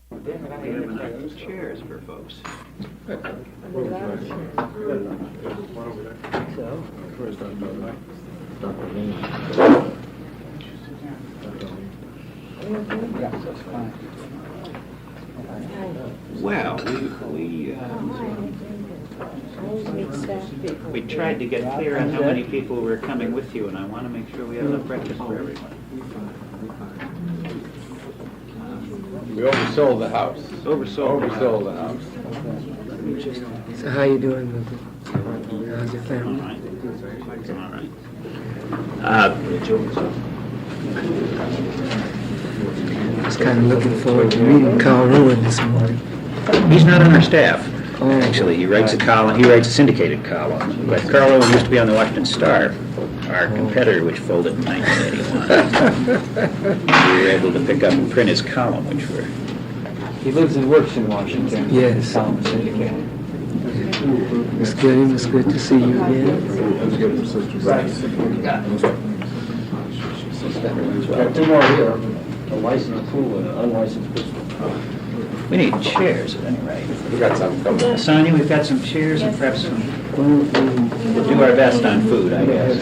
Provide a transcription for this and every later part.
Chairs for folks. Well, we tried to get clear on how many people were coming with you, and I want to make sure we have enough breakfast for everyone. We oversold the house. Oversold the house. So how you doing with it? How's your All family? right. All right. I was kind of looking forward to meeting Carl Rowan this morning. He's not on our staff. Oh. Actually, he writes a column. He writes a syndicated column. But Carl Owen used to be on the Washington Star, our competitor, which folded in 1981. We were able to pick up and print his column, which were. He lives and works in Washington. Yes. Column syndicated. It's good. It was good to see you again. Got two more here, a licensed pool and an unlicensed pistol. We need chairs at any rate. We got some coming. Sonia, we've got some chairs and perhaps some. We'll do our best on food, I guess.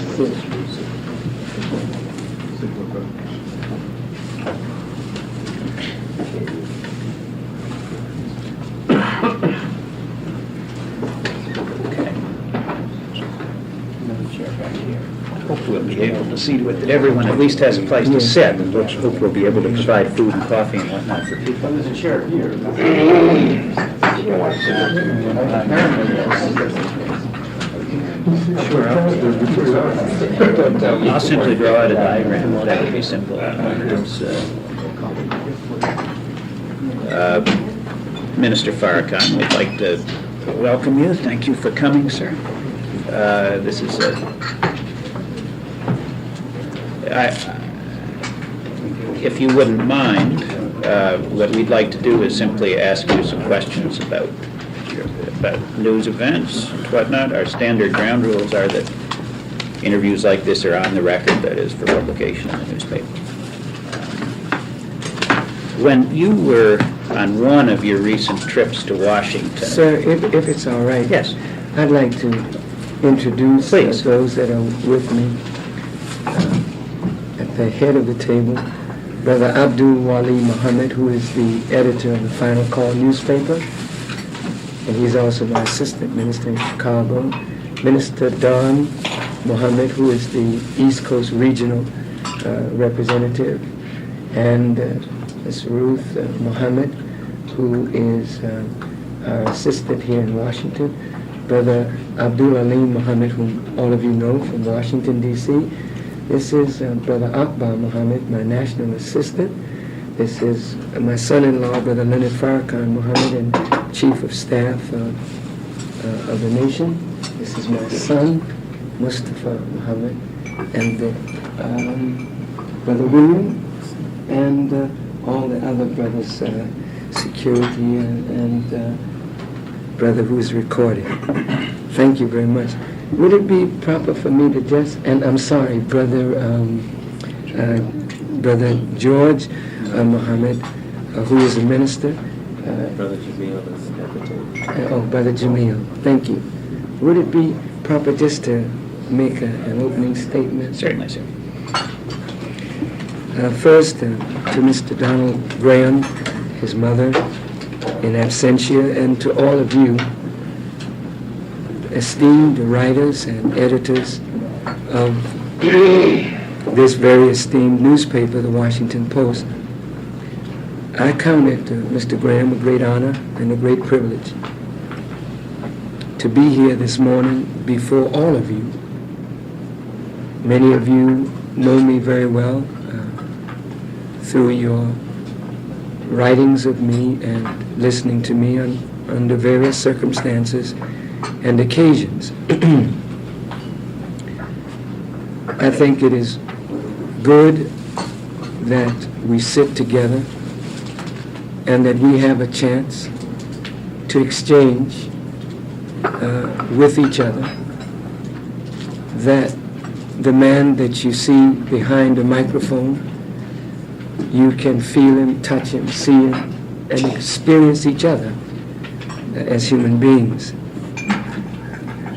Hope we'll be able to see to it that everyone at least has a place to sit, and hope we'll be able to provide food and coffee and whatnot for people. There's a chair here. Sure. I'll simply draw out a diagram. That would be simple. Minister Farrakhan, we'd like to welcome you. Thank you for coming, sir. This is if you wouldn't mind, what we'd like to do is simply ask you some questions about news events and whatnot. Our standard ground rules are that interviews like this are on the record, that is, for publication in the newspaper. When you were on one of your recent trips to Washington... Sir, if it's all right. Yes. I'd like to introduce those that are with me. At the head of the table, Brother Abdul Wali Muhammad, who is the editor of the Final Call newspaper, and he's also my assistant minister in Chicago. Minister Don Muhammad, who is the East Coast regional representative, and Ms. Ruth Muhammad, who is our assistant here in Washington. Brother Abdul Alim Muhammad, whom all of you know from Washington, D.C. This is Brother Akbar Muhammad, my national assistant. This is my son-in-law, Brother Leonard Farrakhan Muhammad, and Chief of Staff of the nation. This is my son, Mustafa Muhammad, and Brother William, and all the other brothers, security, and brother who's recording. Thank you very much. Would it be proper for me to just, and I'm sorry, Brother George Muhammad, who is a minister. Brother Jamil is at the table. Brother Jamil, thank you. Would it be proper just to make an opening statement? Certainly, sir. First, to Mr. Donald Graham, his mother, in absentia, and to all of you, esteemed writers and editors of this very esteemed newspaper, the Washington Post. I count it, Mr. Graham, a great honor and a great privilege to be here this morning before all of you. Many of you know me very well through your writings of me and listening to me under various circumstances and occasions. I think it is good that we sit together and that we have a chance to exchange with each other, that the man that you see behind the microphone, you can feel him, touch him, see him, and experience each other as human beings.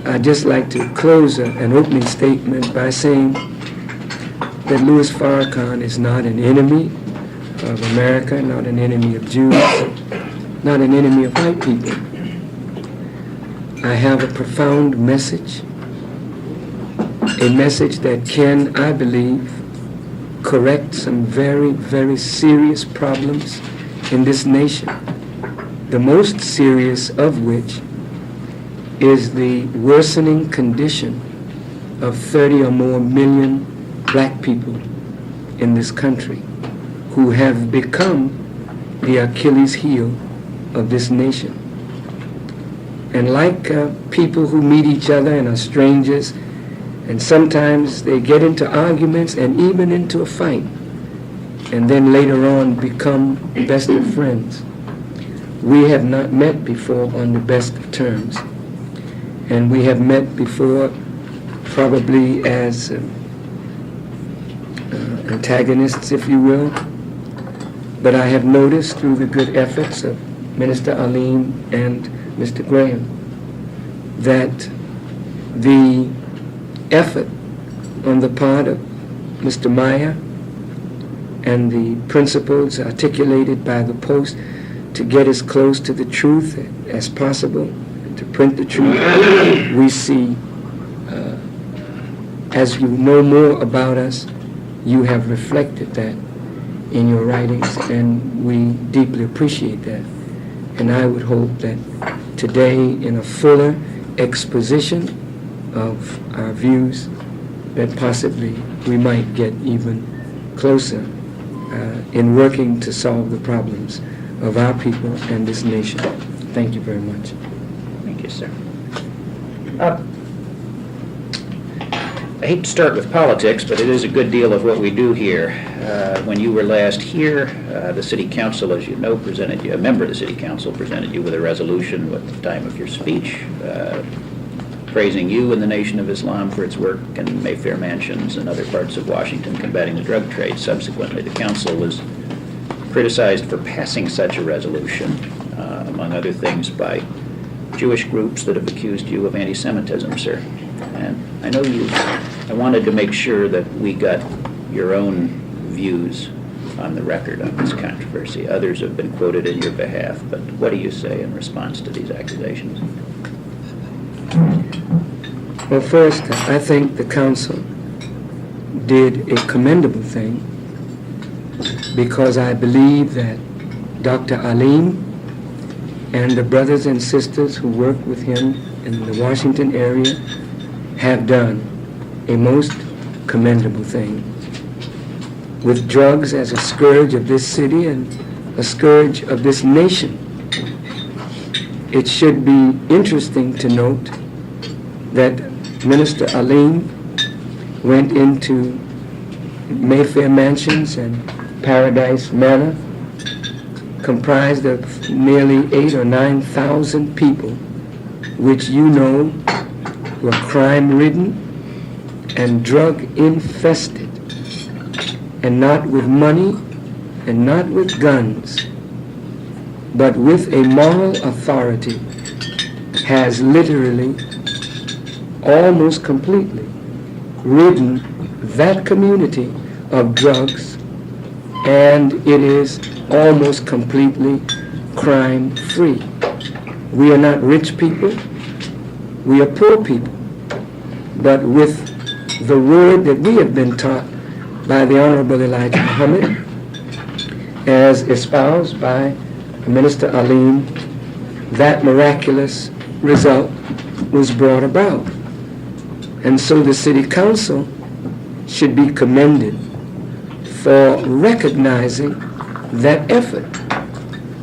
I'd just like to close an opening statement by saying that Louis Farrakhan is not an enemy of America, not an enemy of Jews, not an enemy of white people. I have a profound message, a message that can, I believe, correct some very, very serious problems in this nation, the most serious of which is the worsening condition of 30 or more million black people in this country who have become the Achilles heel of this nation. And like people who meet each other and are strangers, and sometimes they get into arguments and even into a fight, and then later on become best of friends. We have not met before on the best of terms. And we have met before probably as antagonists, if you will. But I have noticed through the good efforts of Minister Alim and Mr. Graham that the effort on the part of Mr. Meyer and the principles articulated by the Post to get as close to the truth as possible, to print the truth, we see, as you know more about us, you have reflected that in your writings, and we deeply appreciate that. And I would hope that today, in a fuller exposition of our views, that possibly we might get even closer in working to solve the problems of our people and this nation. Thank you very much. Thank you, sir. I hate to start with politics, but it is a good deal of what we do here. When you were last here, the City Council, as you know, presented you, a member of the City Council presented you with a resolution at the time of your speech, praising you and the Nation of Islam for its work in Mayfair Mansions and other parts of Washington combating the drug trade. Subsequently, the Council was criticized for passing such a resolution, among other things, by Jewish groups that have accused you of anti-Semitism, sir. And I know I wanted to make sure that we got your own views on the record on this controversy. Others have been quoted in your behalf, but what do you say in response to these accusations? Well, first, I think the Council did a commendable thing because I believe that Dr. Alim and the brothers and sisters who work with him in the Washington area have done a most commendable thing. With drugs as a scourge of this city and a scourge of this nation, it should be interesting to note that Minister Alim went into Mayfair Mansions and Paradise Manor, comprised of nearly 8,000 or 9,000 people, which you know were crime-ridden and drug-infested, and not with money and not with guns, but with a moral authority, has literally, almost completely, ridden that community of drugs, and it is almost completely crime-free. We are not rich people, we are poor people, but with the word that we have been taught by the Honorable Elijah Muhammad, as espoused by Minister Alim, that miraculous result was brought about. And so the City Council should be commended for recognizing that effort.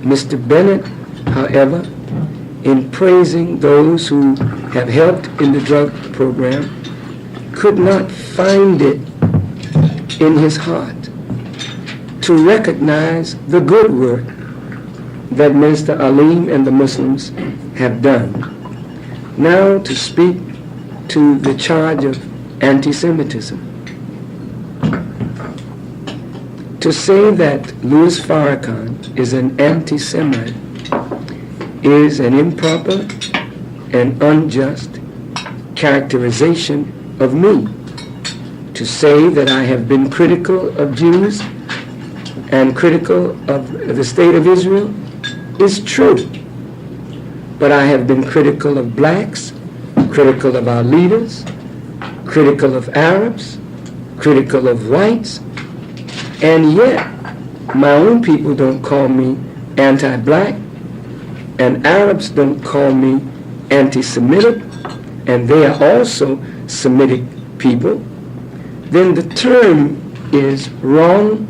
Mr. Bennett, however, in praising those who have helped in the drug program, could not find it in his heart to recognize the good work that Minister Alim and the Muslims have done. Now to speak to the charge of anti-Semitism. to say that Louis Farrakhan is an anti-Semite is an improper and unjust characterization of me. To say that I have been critical of Jews and critical of the state of Israel is true. But I have been critical of blacks, critical of our leaders, critical of Arabs, critical of whites, and yet my own people don't call me anti-black, and Arabs don't call me anti-Semitic, and they are also Semitic people. Then the term is wrong,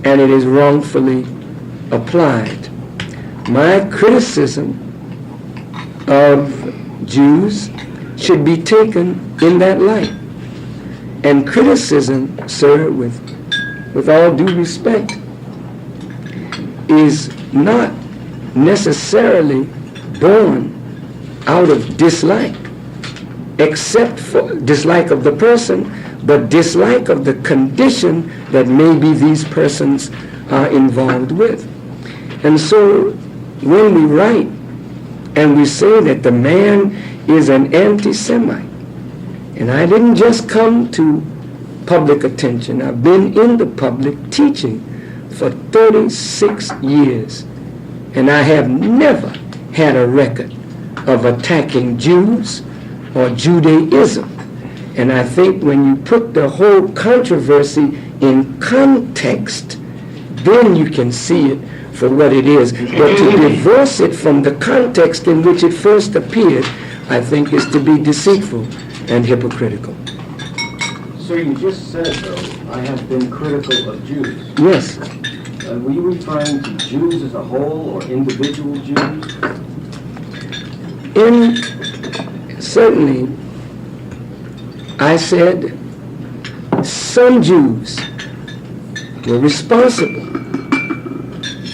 and it is wrongfully applied. My criticism of Jews should be taken in that light. And criticism, sir, with all due respect, is not necessarily born out of dislike, except for dislike of the person, but dislike of the condition that maybe these persons are involved with. And so when we write and we say that the man is an anti-Semite, and I didn't just come to public attention, I've been in the public teaching for 36 years, and I have never had a record of attacking Jews or Judaism. And I think when you put the whole controversy in context, then you can see it for what it is. But to divorce it from the context in which it first appeared, I think is to be deceitful and hypocritical. Sir, you just said, though, I have been critical of Jews. Yes. Were you referring to Jews as a whole or individual Jews? Certainly, I said some Jews were responsible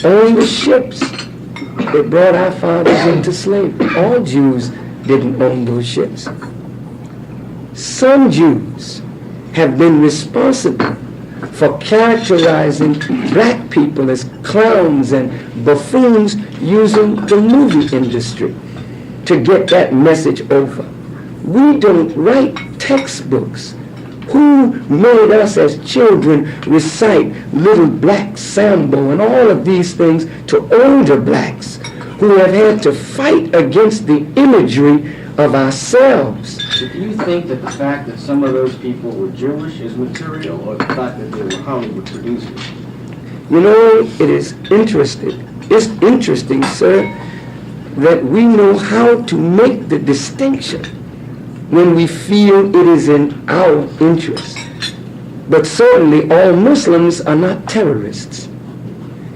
on the ships that brought our fathers into slavery. All Jews didn't own those ships. Some Jews have been responsible for characterizing black people as clowns and buffoons using the movie industry to get that message over. We don't write textbooks. Who made us as children recite Little Black Sambo and all of these things to older blacks who have had to fight against the imagery of ourselves? Do you think that the fact that some of those people were Jewish is material, or the fact that they were Hollywood producers? You know, it is interesting. It's interesting, sir, that we know how to make the distinction when we feel it is in our interest. But certainly all Muslims are not terrorists.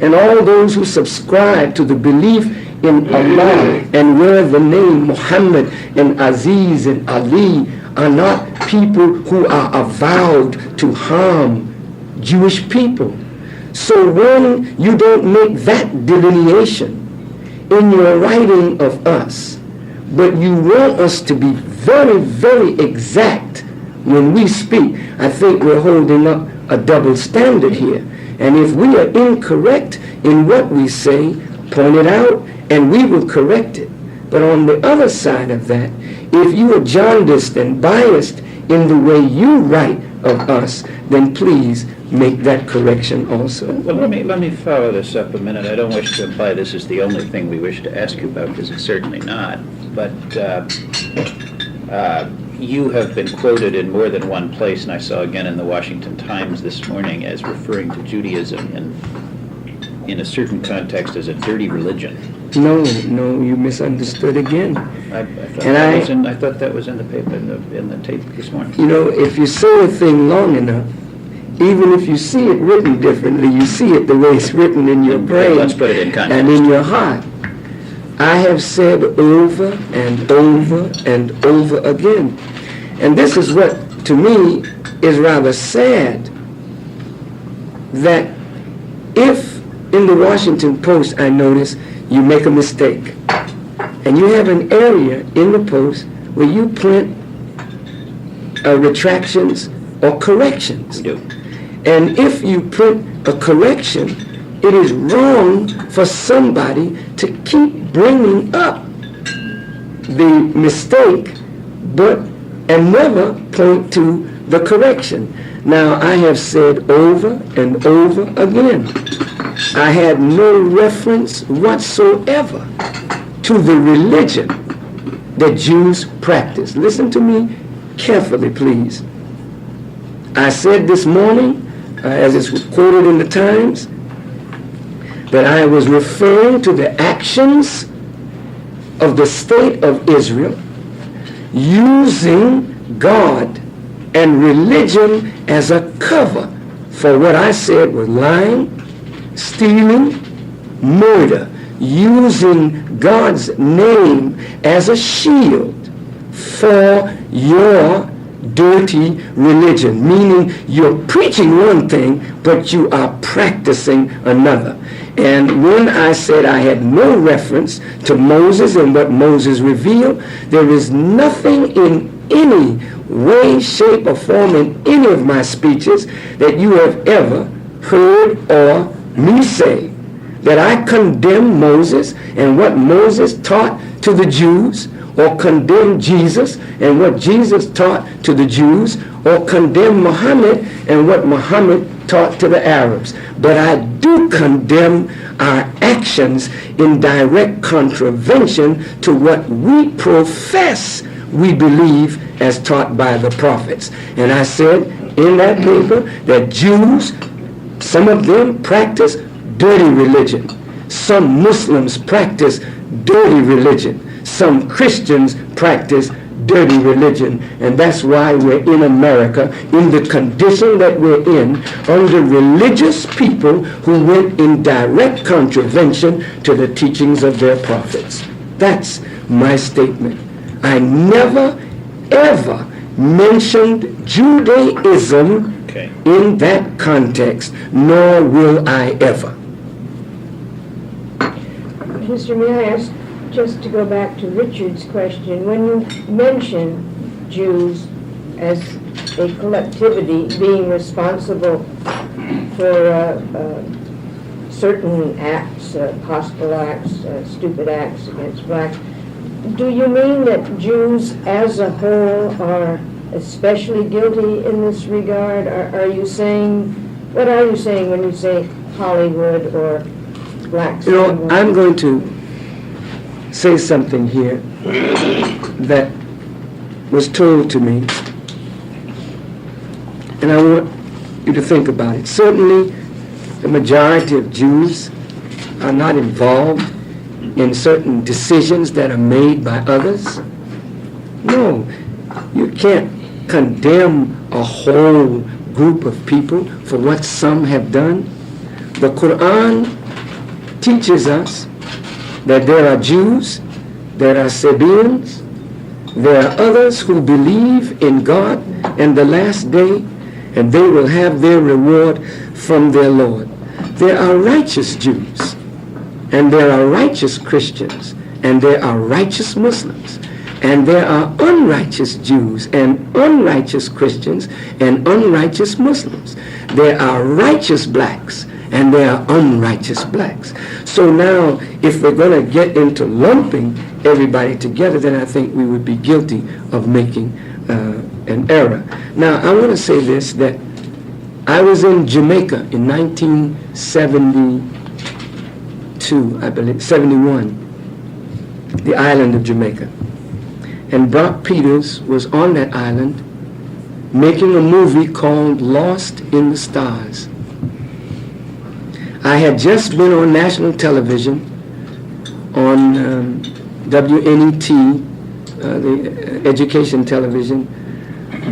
And all those who subscribe to the belief in Allah and wear the name Muhammad and Aziz and Ali are not people who are avowed to harm Jewish people. So when you don't make that delineation in your writing of us, but you want us to be very, very exact when we speak, I think we're holding up a double standard here. And if we are incorrect in what we say, point it out and we will correct it. But on the other side of that, if you are jaundiced and biased in the way you write of us, then please make that correction also. Well, let me follow this up a minute. I don't wish to imply this is the only thing we wish to ask you about, because it's certainly not. But you have been quoted in more than one place, and I saw again in the Washington Times this morning, as referring to Judaism in a certain context as a dirty religion. No, you misunderstood again. I thought that was in the paper, in the tape this morning. You know, if you say a thing long enough, even if you see it written differently, you see it the way it's written in your brain. Let's put it in context. And in your heart. I have said over and over and over again. And this is what, to me, is rather sad, that if in the Washington Post, I notice, you make a mistake, and you have an area in the Post where you print retractions or corrections. We do. And if you print a correction, it is wrong for somebody to keep bringing up the mistake, and never point to the correction. Now, I have said over and over again, I had no reference whatsoever to the religion that Jews practice. Listen to me carefully, please. I said this morning, as it's quoted in the Times, that I was referring to the actions of the state of Israel using God and religion as a cover for what I said was lying, stealing, murder, using God's name as a shield for your dirty religion, meaning you're preaching one thing, but you are practicing another. And when I said I had no reference to Moses and what Moses revealed, there is nothing in any way, shape, or form in any of my speeches that you have ever heard or me say that I condemn Moses and what Moses taught to the Jews, or condemn Jesus and what Jesus taught to the Jews, or condemn Muhammad and what Muhammad taught to the Arabs. But I do condemn our actions in direct contravention to what we profess we believe as taught by the prophets. And I said in that paper that Jews, some of them practice dirty religion. Some Muslims practice dirty religion. Some Christians practice dirty religion, and that's why we're in America in the condition that we're in, under religious people who went in direct contravention to the teachings of their prophets. That's my statement. I never, ever mentioned Judaism in that context, nor will I ever. Mr. May I ask, just to go back to Richard's question, when you mention Jews as a collectivity being responsible for certain acts, hostile acts, stupid acts against blacks, do you mean that Jews as a whole are especially guilty in this regard? Are you saying, what are you saying when you say Hollywood or blacks? You know, I'm going to say something here that was told to me, and I want you to think about it. Certainly, the majority of Jews are not involved in certain decisions that are made by others. No, you can't condemn a whole group of people for what some have done. The Quran teaches us that there are Jews, there are Sabians, there are others who believe in God and the last day, and they will have their reward from their Lord. There are righteous Jews, and there are righteous Christians, and there are righteous Muslims, and there are unrighteous Jews, and unrighteous Christians, and unrighteous Muslims. There are righteous blacks, and there are unrighteous blacks. So now, if we're going to get into lumping everybody together, then I think we would be guilty of making an error. Now, I want to say this, that I was in Jamaica in 1972, I believe, 71, the island of Jamaica. And Brock Peters was on that island making a movie called Lost in the Stars. I had just been on national television on WNET, the education television,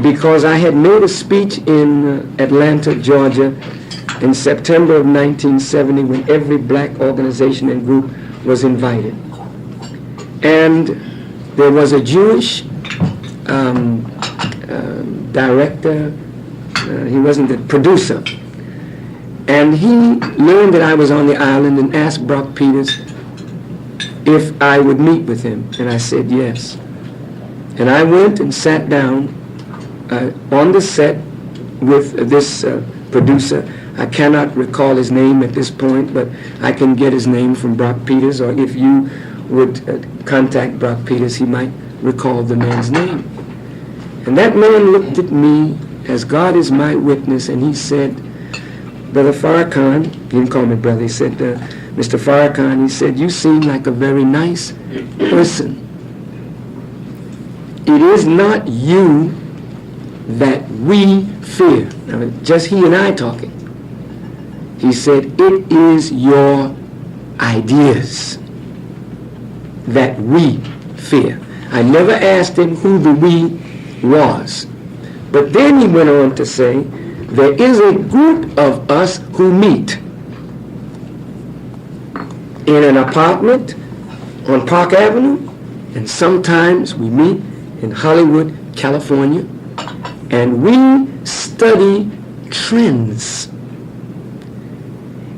because I had made a speech in Atlanta, Georgia in September of 1970 when every black organization and group was invited. And there was a Jewish director, he wasn't the producer, and he learned that I was on the island and asked Brock Peters if I would meet with him, and I said yes. And I went and sat down on the set with this producer. I cannot recall his name at this point, but I can get his name from Brock Peters, or if you would contact Brock Peters, he might recall the man's name. And that man looked at me, as God is my witness, and he said, Brother Farrakhan, he didn't call me brother, he said, Mr. Farrakhan, he said, you seem like a very nice person. It is not you that we fear. Now, just he and I talking. He said, it is your ideas that we fear. I never asked him who the we was. But then he went on to say, there is a group of us who meet in an apartment on Park Avenue, and sometimes we meet in Hollywood, California, and we study trends.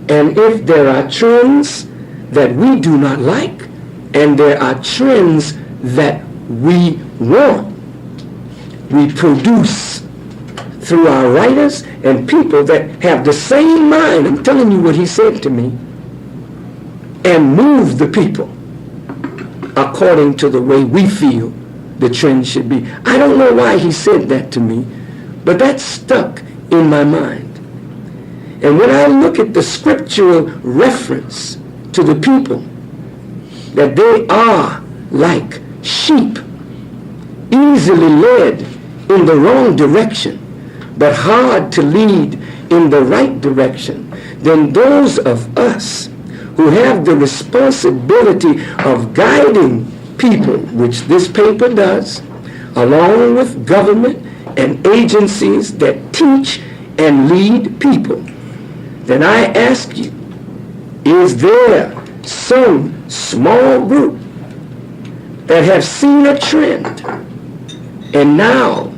And if there are trends that we do not like, and there are trends that we want, we produce through our writers and people that have the same mind. I'm telling you what he said to me. And move the people according to the way we feel the trend should be. I don't know why he said that to me, but that stuck in my mind. And when I look at the scriptural reference to the people, that they are like sheep, easily led in the wrong direction, but hard to lead in the right direction, then those of us who have the responsibility of guiding people, which this paper does, along with government and agencies that teach and lead people, then I ask you, is there some small group that have seen a trend and now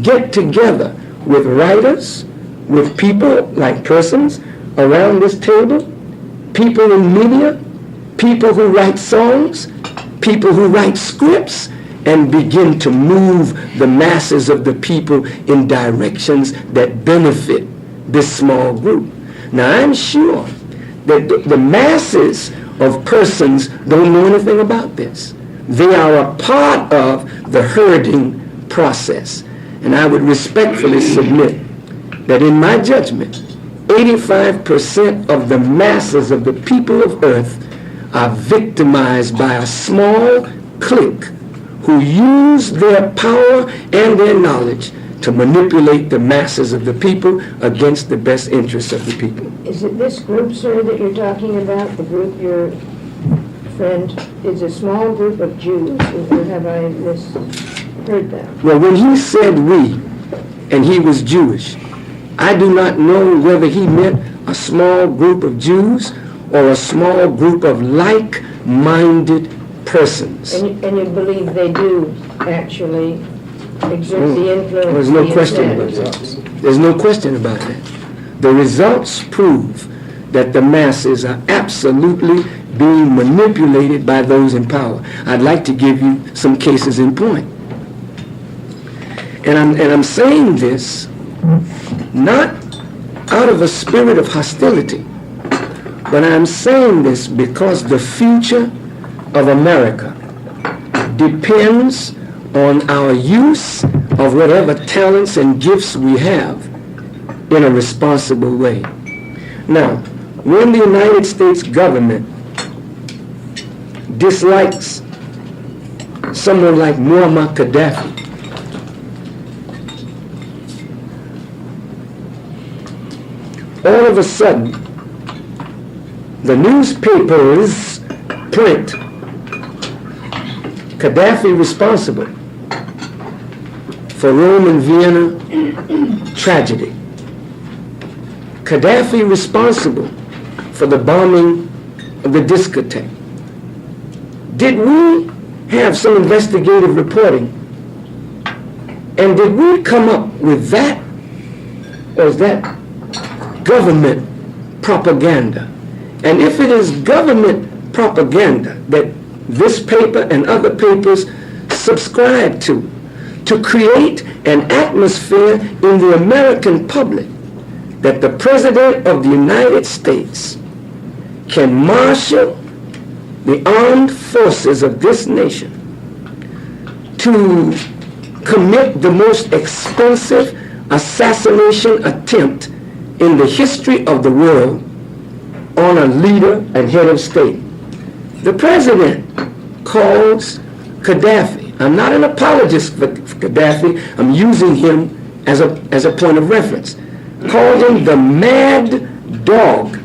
get together with writers, with people like persons around this table, people in media, people who write songs, people who write scripts, and begin to move the masses of the people in directions that benefit this small group? Now, I'm sure that the masses of persons don't know anything about this. They are a part of the herding process. And I would respectfully submit that in my judgment, 85% of the masses of the people of earth are victimized by a small clique who use their power and their knowledge to manipulate the masses of the people against the best interests of the people. Is it this group, sir, that you're talking about, the group your friend is a small group of Jews, or have I misheard that? Well, when he said we, and he was Jewish, I do not know whether he meant a small group of Jews or a small group of like-minded persons. And you believe they do actually exert the influence? There's no the question about intent? that. There's no question about that. The results prove that the masses are absolutely being manipulated by those in power. I'd like to give you some cases in point. And I'm saying this not out of a spirit of hostility, but I'm saying this because the future of America depends on our use of whatever talents and gifts we have in a responsible way. Now, when the United States government dislikes someone like Muammar Gaddafi, all of a sudden, the newspapers print Gaddafi responsible for Rome and Vienna tragedy. Gaddafi responsible for the bombing of the discotheque. Did we have some investigative reporting? And did we come up with that? Or is that government propaganda? And if it is government propaganda that this paper and other papers subscribe to create an atmosphere in the American public that the President of the United States can marshal the armed forces of this nation to commit the most expensive assassination attempt in the history of the world on a leader and head of state. The president calls Gaddafi. I'm not an apologist for Gaddafi. I'm using him as a point of reference. Called him the mad dog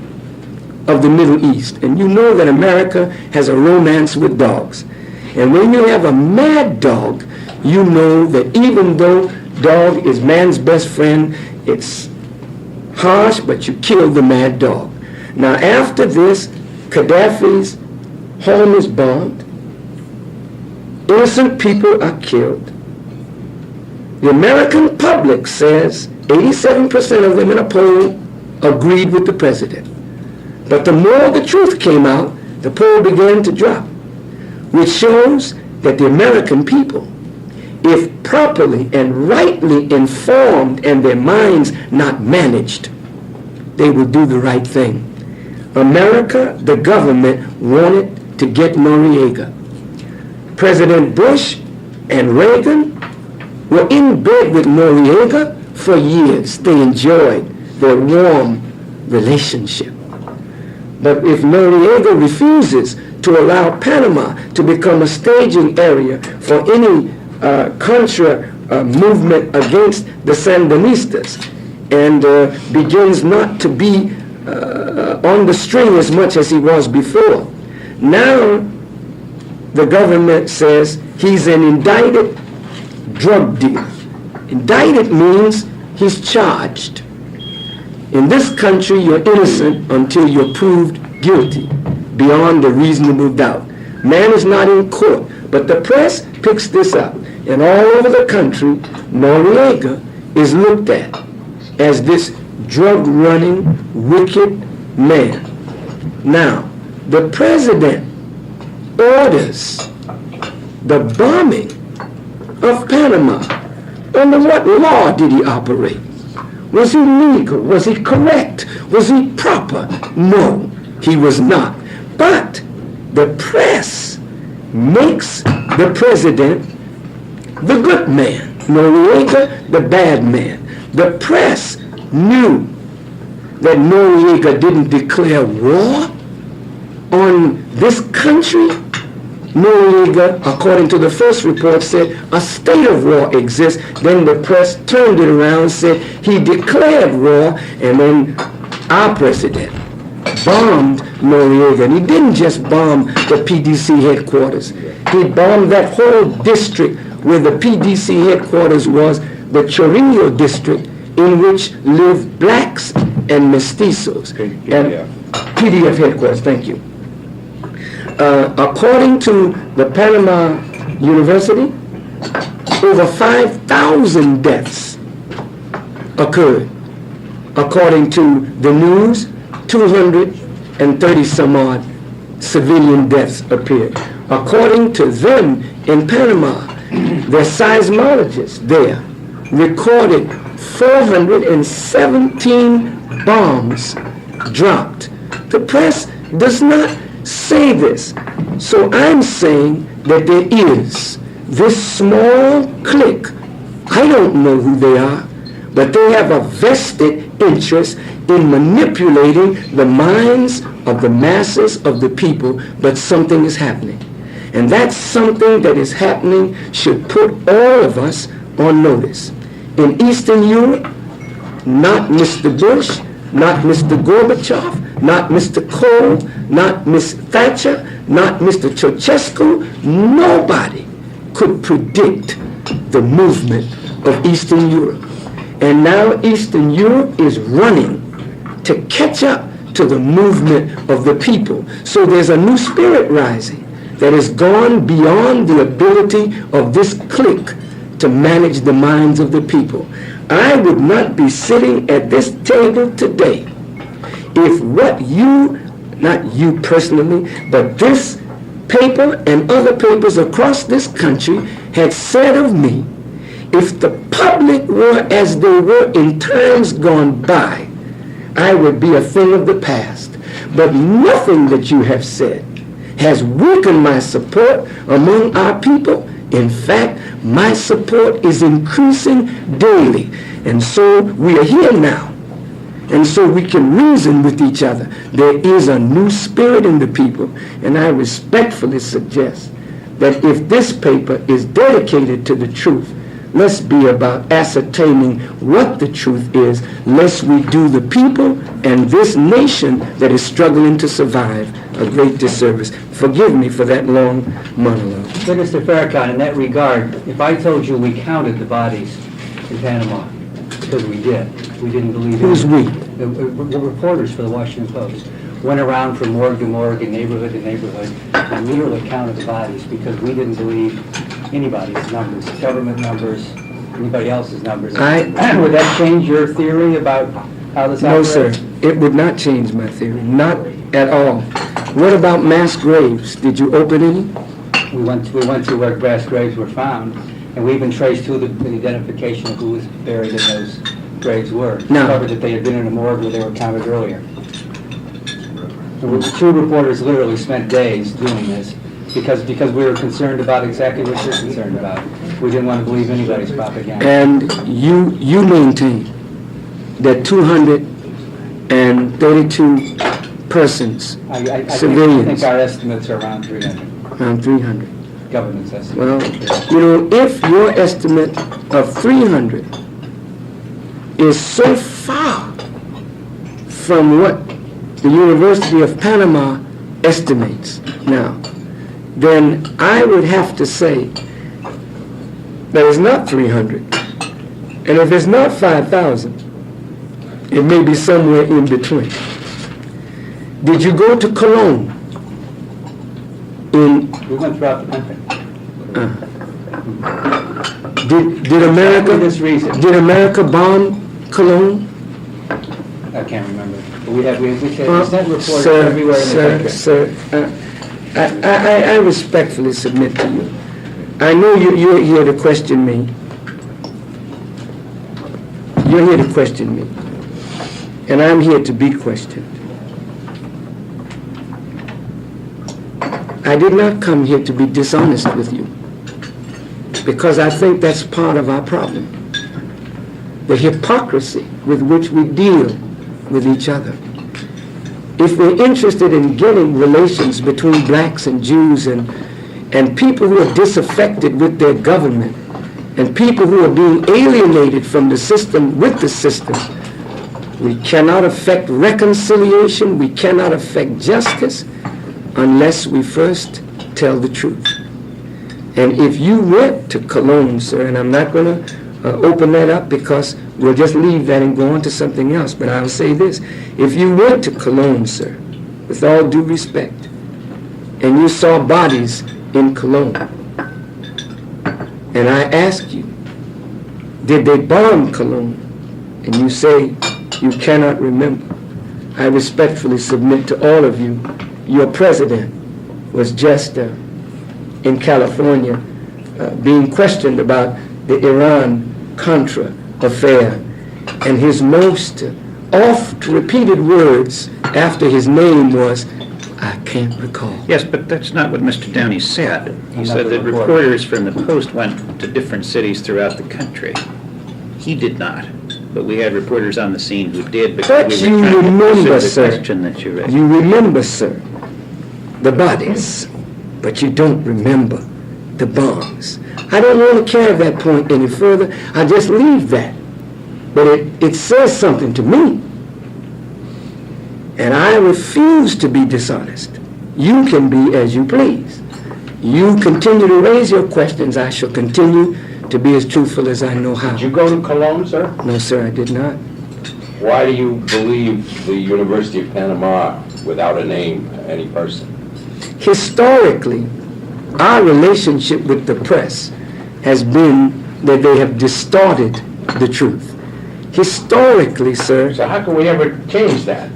of the Middle East. And you know that America has a romance with dogs. And when you have a mad dog, you know that even though dog is man's best friend, it's harsh, but you kill the mad dog. Now after this, Gaddafi's home is bombed. Innocent people are killed. The American public says 87% of them in a poll agreed with the president. But the more the truth came out, the poll began to drop, which shows that the American people, if properly and rightly informed and their minds not managed, they will do the right thing. America, the government, wanted to get Noriega. President Bush and Reagan were in bed with Noriega for years. They enjoyed their warm relationship. But if Noriega refuses to allow Panama to become a staging area for any contra movement against the Sandinistas and begins not to be on the string as much as he was before, now the government says he's an indicted drug dealer. Indicted means he's charged. In this country, you're innocent until you're proved guilty beyond a reasonable doubt. Man is not in court, but the press picks this up. And all over the country, Noriega is looked at as this drug-running, wicked man. Now, the president orders the bombing of Panama. Under what law did he operate? Was he legal? Was he correct? Was he proper? No, he was not. But the press makes the president the good man, Noriega the bad man. The press knew that Noriega didn't declare war on this country. Noriega, according to the first report, said a state of war exists. Then the press turned it around and said he declared war, and then our president bombed Noriega. And he didn't just bomb the PDC headquarters. He bombed that whole district where the PDC headquarters was, the Chorillo district, in which live blacks and mestizos. And PDF headquarters, thank you. According to the Panama University, over 5,000 deaths occurred. According to the news, 230 some odd civilian deaths appeared. According to them in Panama, their seismologists there recorded 417 bombs dropped. The press does not say this. So I'm saying that there is this small clique. I don't know who they are, but they have a vested interest in manipulating the minds of the masses of the people, but something is happening. And that something that is happening should put all of us on notice. In Eastern Europe, not Mr. Bush, not Mr. Gorbachev, not Mr. Kohl, not Miss Thatcher, not Mr. Ceausescu, nobody could predict the movement of Eastern Europe. And now Eastern Europe is running to catch up to the movement of the people. So there's a new spirit rising that has gone beyond the ability of this clique to manage the minds of the people. I would not be sitting at this table today if what you, not you personally, but this paper and other papers across this country had said of me, if the public were as they were in times gone by, I would be a thing of the past. But nothing that you have said has weakened my support among our people. In fact, my support is increasing daily. And so we are here now. And so we can reason with each other. There is a new spirit in the people. And I respectfully suggest that if this paper is dedicated to the truth, let's be about ascertaining what the truth is, lest we do the people and this nation that is struggling to survive a great disservice. Forgive me for that long monologue. But Mr. Farrakhan, in that regard, if I told you we counted the bodies in Panama, because we didn't believe it. Who's we? The reporters for the Washington Post went around from morgue to morgue and neighborhood to neighborhood and literally counted the bodies because we didn't believe anybody's numbers, government numbers, anybody else's numbers. Would that change your theory about how this No, operates? sir. It would not change my theory. Not at all. What about mass graves? Did you open any? We went to where mass graves were found, and we even traced who the identification of who was buried in those graves were. No. Discovered that they had been in a morgue where they were counted earlier. And two reporters literally spent days doing this because we were concerned about exactly what you're concerned about. We didn't want to believe anybody's propaganda. And you maintain that 232 persons, I civilians, think our estimates are around 300, around 300. government's estimate. Well, you know, if your estimate of 300 is so far from what the University of Panama estimates now, then I would have to say that it's not 300. And if it's not 5,000, it may be somewhere in between. Did you go to Cologne? We went throughout the country. Did America? For this reason. Did America bomb Cologne? I can't remember. But we sent reports everywhere in the country. Sir, I respectfully submit to you. I know you're here to question me. You're here to question me. And I'm here to be questioned. I did not come here to be dishonest with you, because I think that's part of our problem. The hypocrisy with which we deal with each other. If we're interested in getting relations between blacks and Jews and people who are disaffected with their government and people who are being alienated from the system with the system, we cannot affect reconciliation, we cannot affect justice unless we first tell the truth. And if you went to Cologne, sir, and I'm not going to open that up because we'll just leave that and go on to something else, but I'll say this. If you went to Cologne, sir, with all due respect, and you saw bodies in Cologne, and I ask you, did they bomb Cologne? And you say you cannot remember. I respectfully submit to all of you, your president was just in California being questioned about the Iran-Contra affair, and his most oft-repeated words after his name was, I can't recall. Yes, but that's not what Mr. Downey said. He said that reporters from the Post went to different cities throughout the country. He did not, but we had reporters on the scene who did, But because we you were trying to remember, pursue the sir. question that you raised. You remember, sir, the bodies, but you don't remember the bombs. I don't want to carry that point any further. I just leave that. But it says something to me. And I refuse to be dishonest. You can be as you please. You continue to raise your questions. I shall continue to be as truthful as I know how. Did you go to Cologne, sir? No, sir, I did not. Why do you believe the University of Panama, without a name, any person? Historically, our relationship with the press has been that they have distorted the truth. Historically, sir, So how can we ever change that?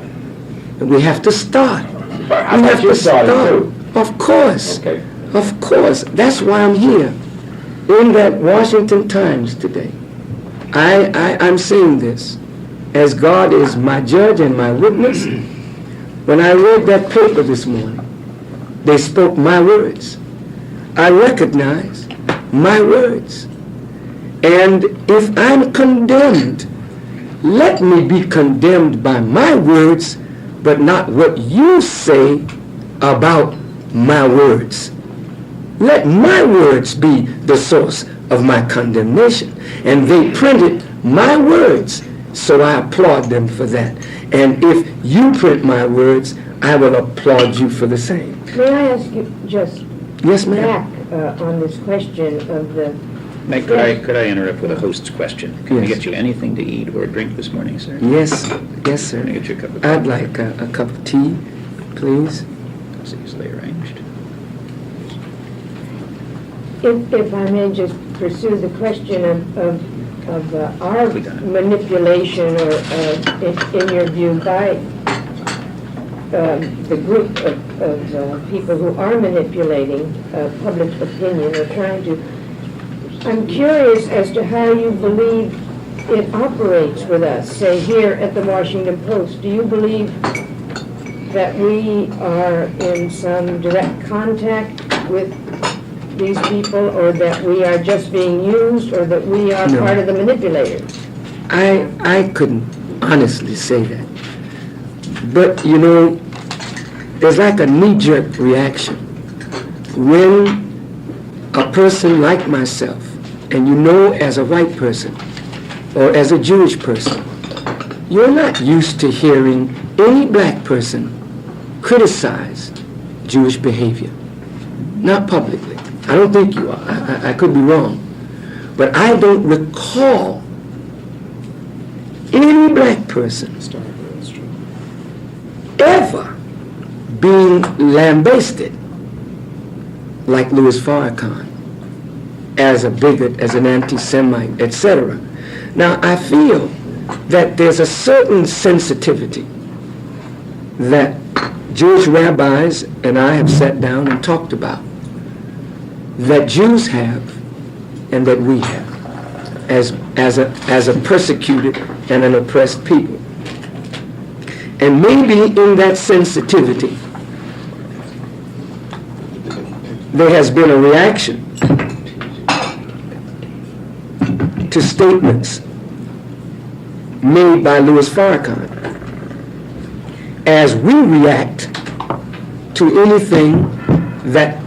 we have to start. I We thought have you to started start. too. Of course. Okay. Of course. That's why I'm here. In that Washington Times today, I'm saying this, as God is my judge and my witness, when I read that paper this morning, they spoke my words. I recognize my words. And if I'm condemned, let me be condemned by my words, but not what you say about my words. Let my words be the source of my condemnation. And they printed my words, so I applaud them for that. And if you print my words, I will applaud you for the same. May I ask you just Yes, ma'am. back on this question of the... Could I interrupt with a host's question? Can I Yes. get you anything to eat or drink this morning, sir? Yes, yes, sir. Can I get you a cup of coffee? I'd like a cup of tea, please. It's easily arranged. If I may just pursue the question of our We got it. manipulation, or in your view, by the group of people who are manipulating public opinion or trying to. I'm curious as to how you believe it operates with us, say here at the Washington Post. Do you believe that we are in some direct contact with these people, or that we are just being used, or that we are No. part of the manipulators? I couldn't honestly say that. But, you know, there's like a knee-jerk reaction when a person like myself, and you know, as a white person or as a Jewish person, you're not used to hearing any black person criticize Jewish behavior. Not publicly. I don't think you are. I could be wrong. But I don't recall any black person ever being lambasted like Louis Farrakhan as a bigot, as an anti-Semite, etc. Now, I feel that there's a certain sensitivity that Jewish rabbis and I have sat down and talked about, that Jews have and that we have as a persecuted and an oppressed people. And maybe in that sensitivity, there has been a reaction to statements made by Louis Farrakhan as we react to anything that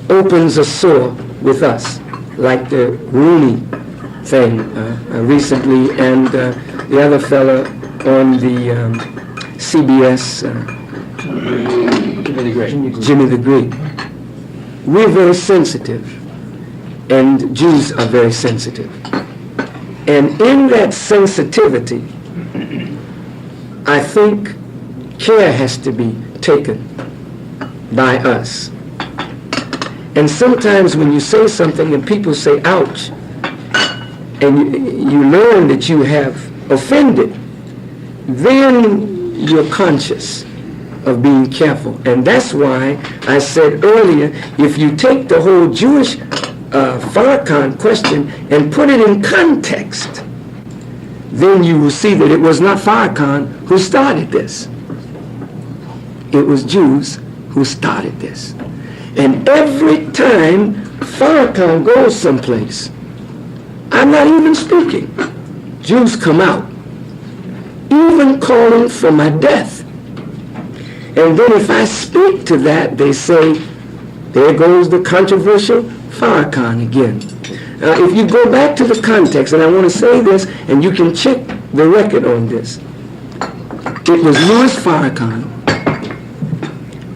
opens a sore with us, like the Rooney thing recently, and the other fella on the CBS, Jimmy the Greek. We're very sensitive, and Jews are very sensitive. And in that sensitivity, I think care has to be taken by us. And sometimes when you say something and people say, ouch, and you learn that you have offended, then you're conscious of being careful. And that's why I said earlier, if you take the whole Jewish Farrakhan question and put it in context, then you will see that it was not Farrakhan who started this. It was Jews who started this. And every time Farrakhan goes someplace, I'm not even speaking, Jews come out, even calling for my death. And then if I speak to that, they say, there goes the controversial Farrakhan again. Now, if you go back to the context, and I want to say this, and you can check the record on this, it was Louis Farrakhan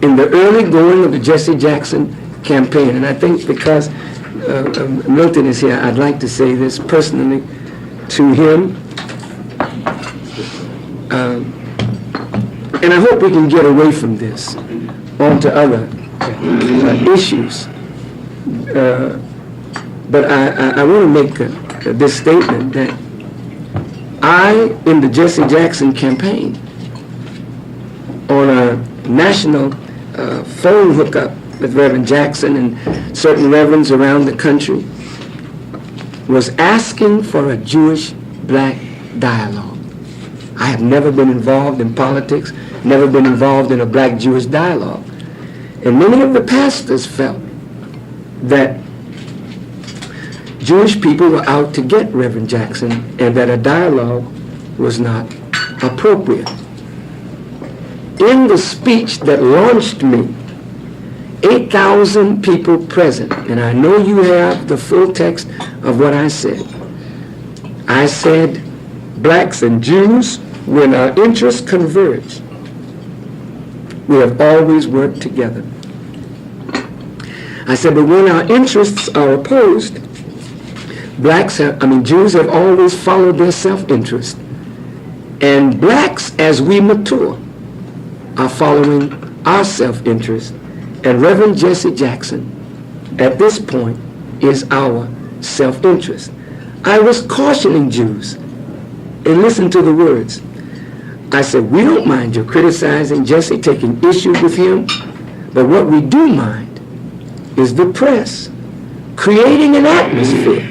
in the early going of the Jesse Jackson campaign. And I think because Milton is here, I'd like to say this personally to him. And I hope we can get away from this onto other issues. But I want to make this statement that I, in the Jesse Jackson campaign, on a national phone hookup with Reverend Jackson and certain reverends around the country, was asking for a Jewish-black dialogue. I have never been involved in politics, never been involved in a black-Jewish dialogue. And many of the pastors felt that Jewish people were out to get Reverend Jackson and that a dialogue was not appropriate. In the speech that launched me, 8,000 people present, and I know you have the full text of what I said. I said, blacks and Jews, when our interests converge, we have always worked together. I said, but when our interests are opposed, Jews have always followed their self-interest. And blacks, as we mature, are following our self-interest. And Reverend Jesse Jackson, at this point, is our self-interest. I was cautioning Jews, and listen to the words. I said, we don't mind you criticizing Jesse, taking issue with him, but what we do mind is the press creating an atmosphere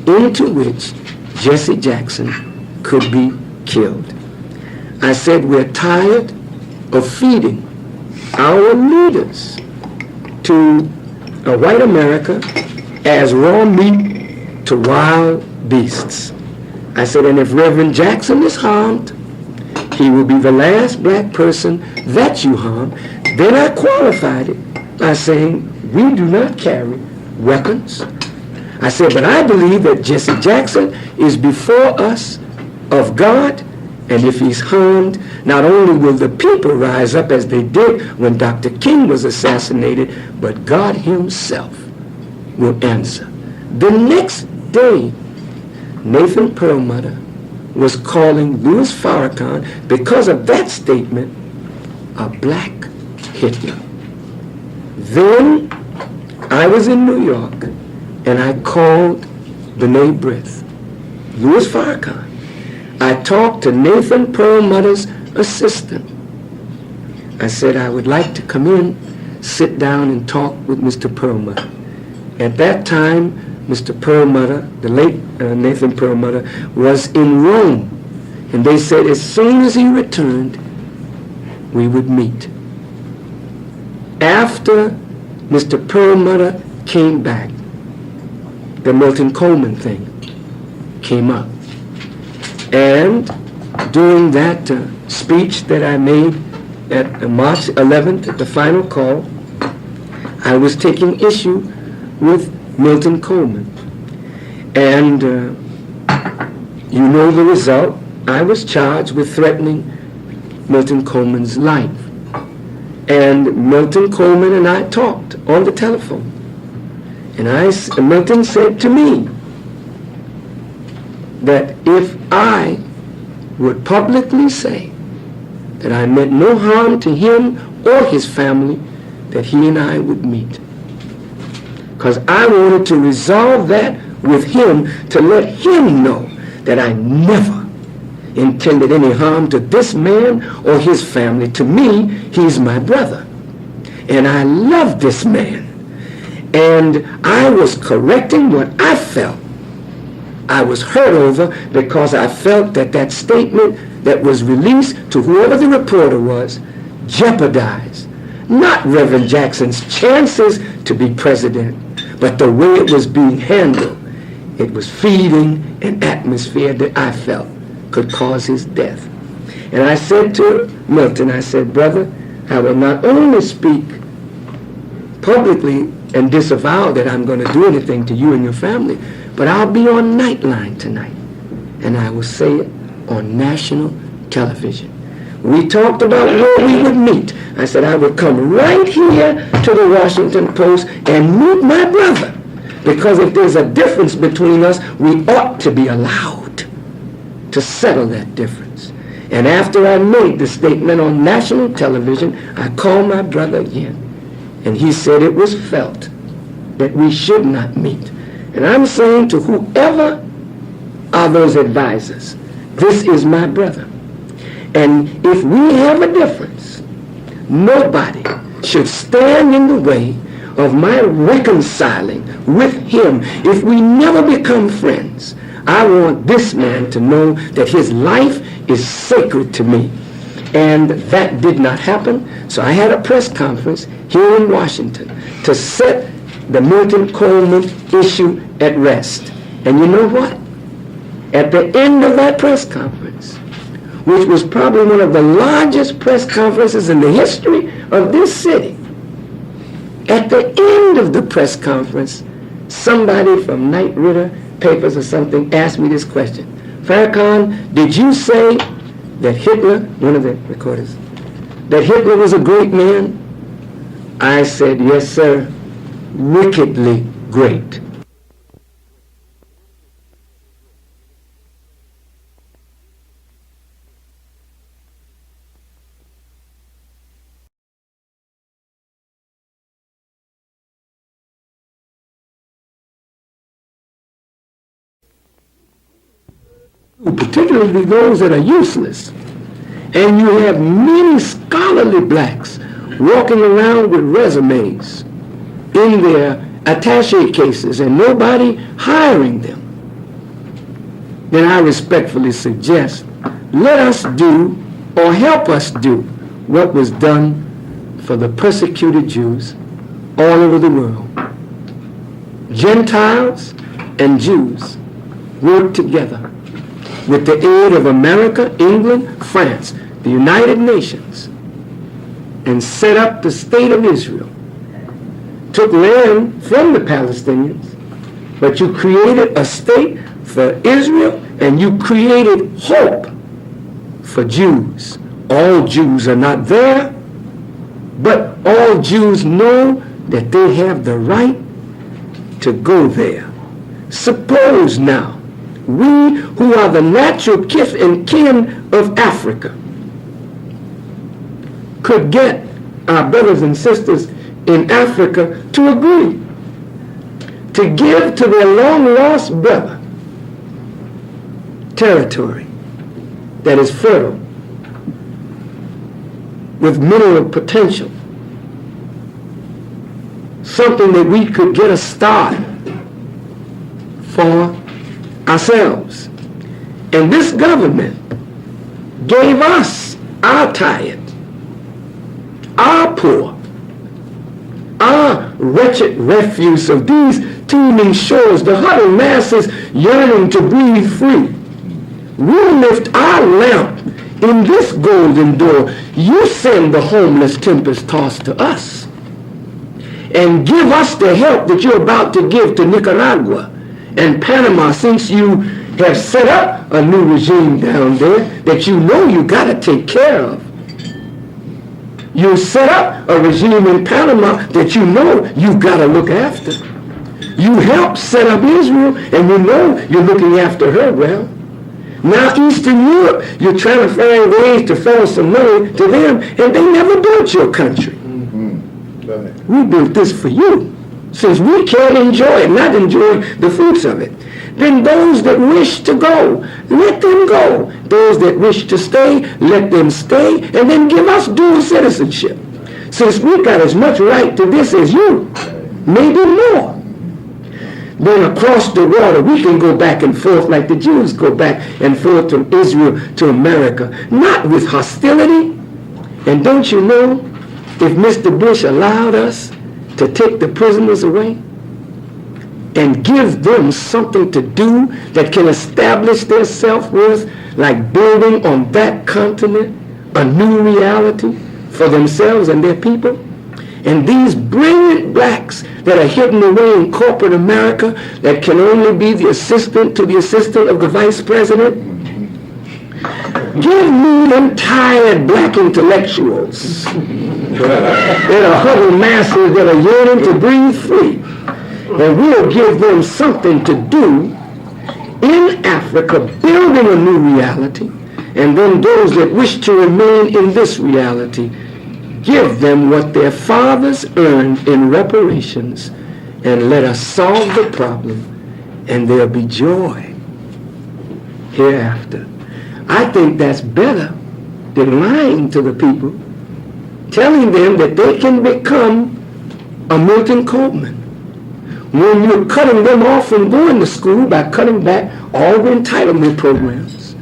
into which Jesse Jackson could be killed. I said, we're tired of feeding our leaders to a white America as raw meat to wild beasts. I said, and if Reverend Jackson is harmed, he will be the last black person that you harm. Then I qualified it by saying, we do not carry weapons. I said, but I believe that Jesse Jackson is before us of God, and if he's harmed, not only will the people rise up as they did when Dr. King was assassinated, but God himself will answer. The next day, Nathan Perlmutter was calling Louis Farrakhan, because of that statement, a black Hitler. Then I was in New York, and I called B'nai B'rith, Louis Farrakhan. I talked to Nathan Perlmutter's assistant. I said, I would like to come in, sit down and talk with Mr. Perlmutter. At that time, Mr. Perlmutter, the late Nathan Perlmutter, was in Rome. And they said as soon as he returned, we would meet. After Mr. Perlmutter came back, the Milton Coleman thing came up. And during that speech that I made at March 11th, at the final call, I was taking issue with Milton Coleman. And you know the result. I was charged with threatening Milton Coleman's life. And Milton Coleman and I talked on the telephone. And Milton said to me that if I would publicly say that I meant no harm to him or his family, that he and I would meet. Because I wanted to resolve that with him, to let him know that I never intended any harm to this man or his family. To me, he's my brother. And I love this man. And I was correcting what I felt I was hurt over, because I felt that that statement that was released to whoever the reporter was jeopardized not Reverend Jackson's chances to be president, but the way it was being handled. It was feeding an atmosphere that I felt could cause his death. And I said to Milton, I said, brother, I will not only speak publicly and disavow that I'm going to do anything to you and your family, but I'll be on Nightline tonight, and I will say it on national television. We talked about where we would meet. I said I would come right here to the Washington Post and meet my brother, because if there's a difference between us, we ought to be allowed to settle that difference. And after I made the statement on national television, I called my brother again, and he said it was felt that we should not meet. And I'm saying to whoever are those advisors, this is my brother. And if we have a difference, nobody should stand in the way of my reconciling with him. If we never become friends, I want this man to know that his life is sacred to me. And that did not happen. So I had a press conference here in Washington to set the Milton Coleman issue at rest. And you know what? At the end of that press conference, which was probably one of the largest press conferences in the history of this city, at the end of the press conference, somebody from Knight Ridder Papers or something asked me this question. Farrakhan, did you say that Hitler, one of the recorders, that Hitler was a great man? I said, yes, sir, wickedly great. Particularly those that are useless. And you have many scholarly blacks walking around with resumes in their attaché cases and nobody hiring them. Then I respectfully suggest, let us do or help us do what was done for the persecuted Jews all over the world. Gentiles and Jews work together with the aid of America, England, France, the United Nations, and set up the state of Israel. Took land from the Palestinians, but you created a state for Israel, and you created hope for Jews. All Jews are not there, but all Jews know that they have the right to go there. Suppose now, we who are the natural kith and kin of Africa could get our brothers and sisters in Africa to agree to give to their long-lost brother territory that is fertile with mineral potential, something that we could get a start for ourselves. And this government gave us our tired, our poor, our wretched refuse of these teeming shores, the huddled masses yearning to breathe free. We lift our lamp in this golden door. You send the homeless tempest tossed to us and give us the help that you're about to give to Nicaragua and Panama, since you have set up a new regime down there that you know you got to take care of. You set up a regime in Panama that you know you got to look after. You helped set up Israel, and you know you're looking after her well. Now Eastern Europe, you're trying to find ways to funnel some money to them, and they never built your country. We built this for you. Since we can't enjoy it, not enjoy the fruits of it, then those that wish to go, let them go. Those that wish to stay, let them stay, and then give us dual citizenship. Since we got as much right to this as you, maybe more. Then across the water, we can go back and forth like the Jews go back and forth from Israel to America, not with hostility. And don't you know, if Mr. Bush allowed us to take the prisoners away and give them something to do that can establish their self-worth, like building on that continent a new reality for themselves and their people. And these brilliant blacks that are hidden away in corporate America that can only be the assistant to the assistant of the vice president, give me them tired black intellectuals that are huddled masses that are yearning to breathe free. And we'll give them something to do in Africa, building a new reality. And then those that wish to remain in this reality, give them what their fathers earned in reparations, and let us solve the problem, and there'll be joy hereafter. I think that's better than lying to the people, telling them that they can become a Milton Coleman, when you're cutting them off from going to school by cutting back all the entitlement programs.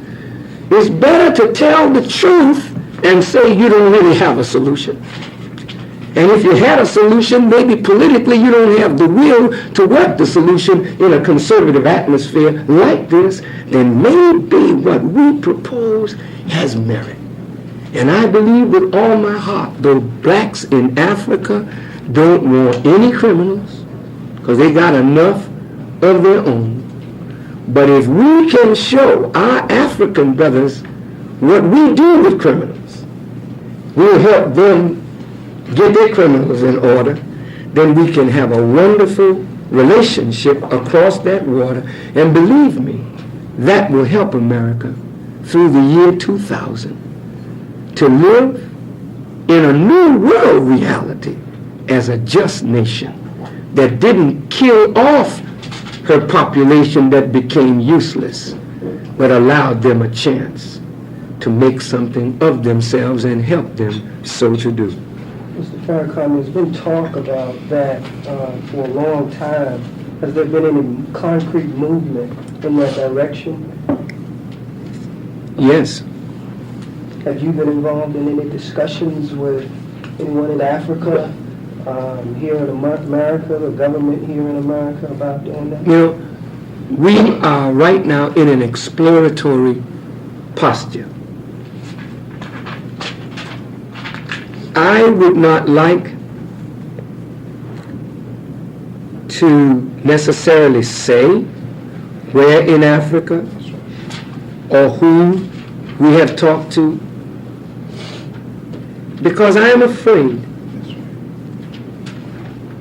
It's better to tell the truth and say you don't really have a solution. And if you had a solution, maybe politically you don't have the will to work the solution in a conservative atmosphere like this, then maybe what we propose has merit. And I believe with all my heart, the blacks in Africa don't want any criminals because they got enough of their own. But if we can show our African brothers what we do with criminals, we'll help them get their criminals in order, then we can have a wonderful relationship across that water. And believe me, that will help America through the year 2000 to live in a new world reality as a just nation that didn't kill off her population that became useless, but allowed them a chance to make something of themselves and help them so to do. Mr. Farrakhan, there's been talk about that for a long time. Has there been any concrete movement in that direction? Yes. Have you been involved in any discussions with anyone in Africa, here in America, the government here in America about doing that? You know, we are right now in an exploratory posture. I would not like to necessarily say where in Africa or who we have talked to, because I am afraid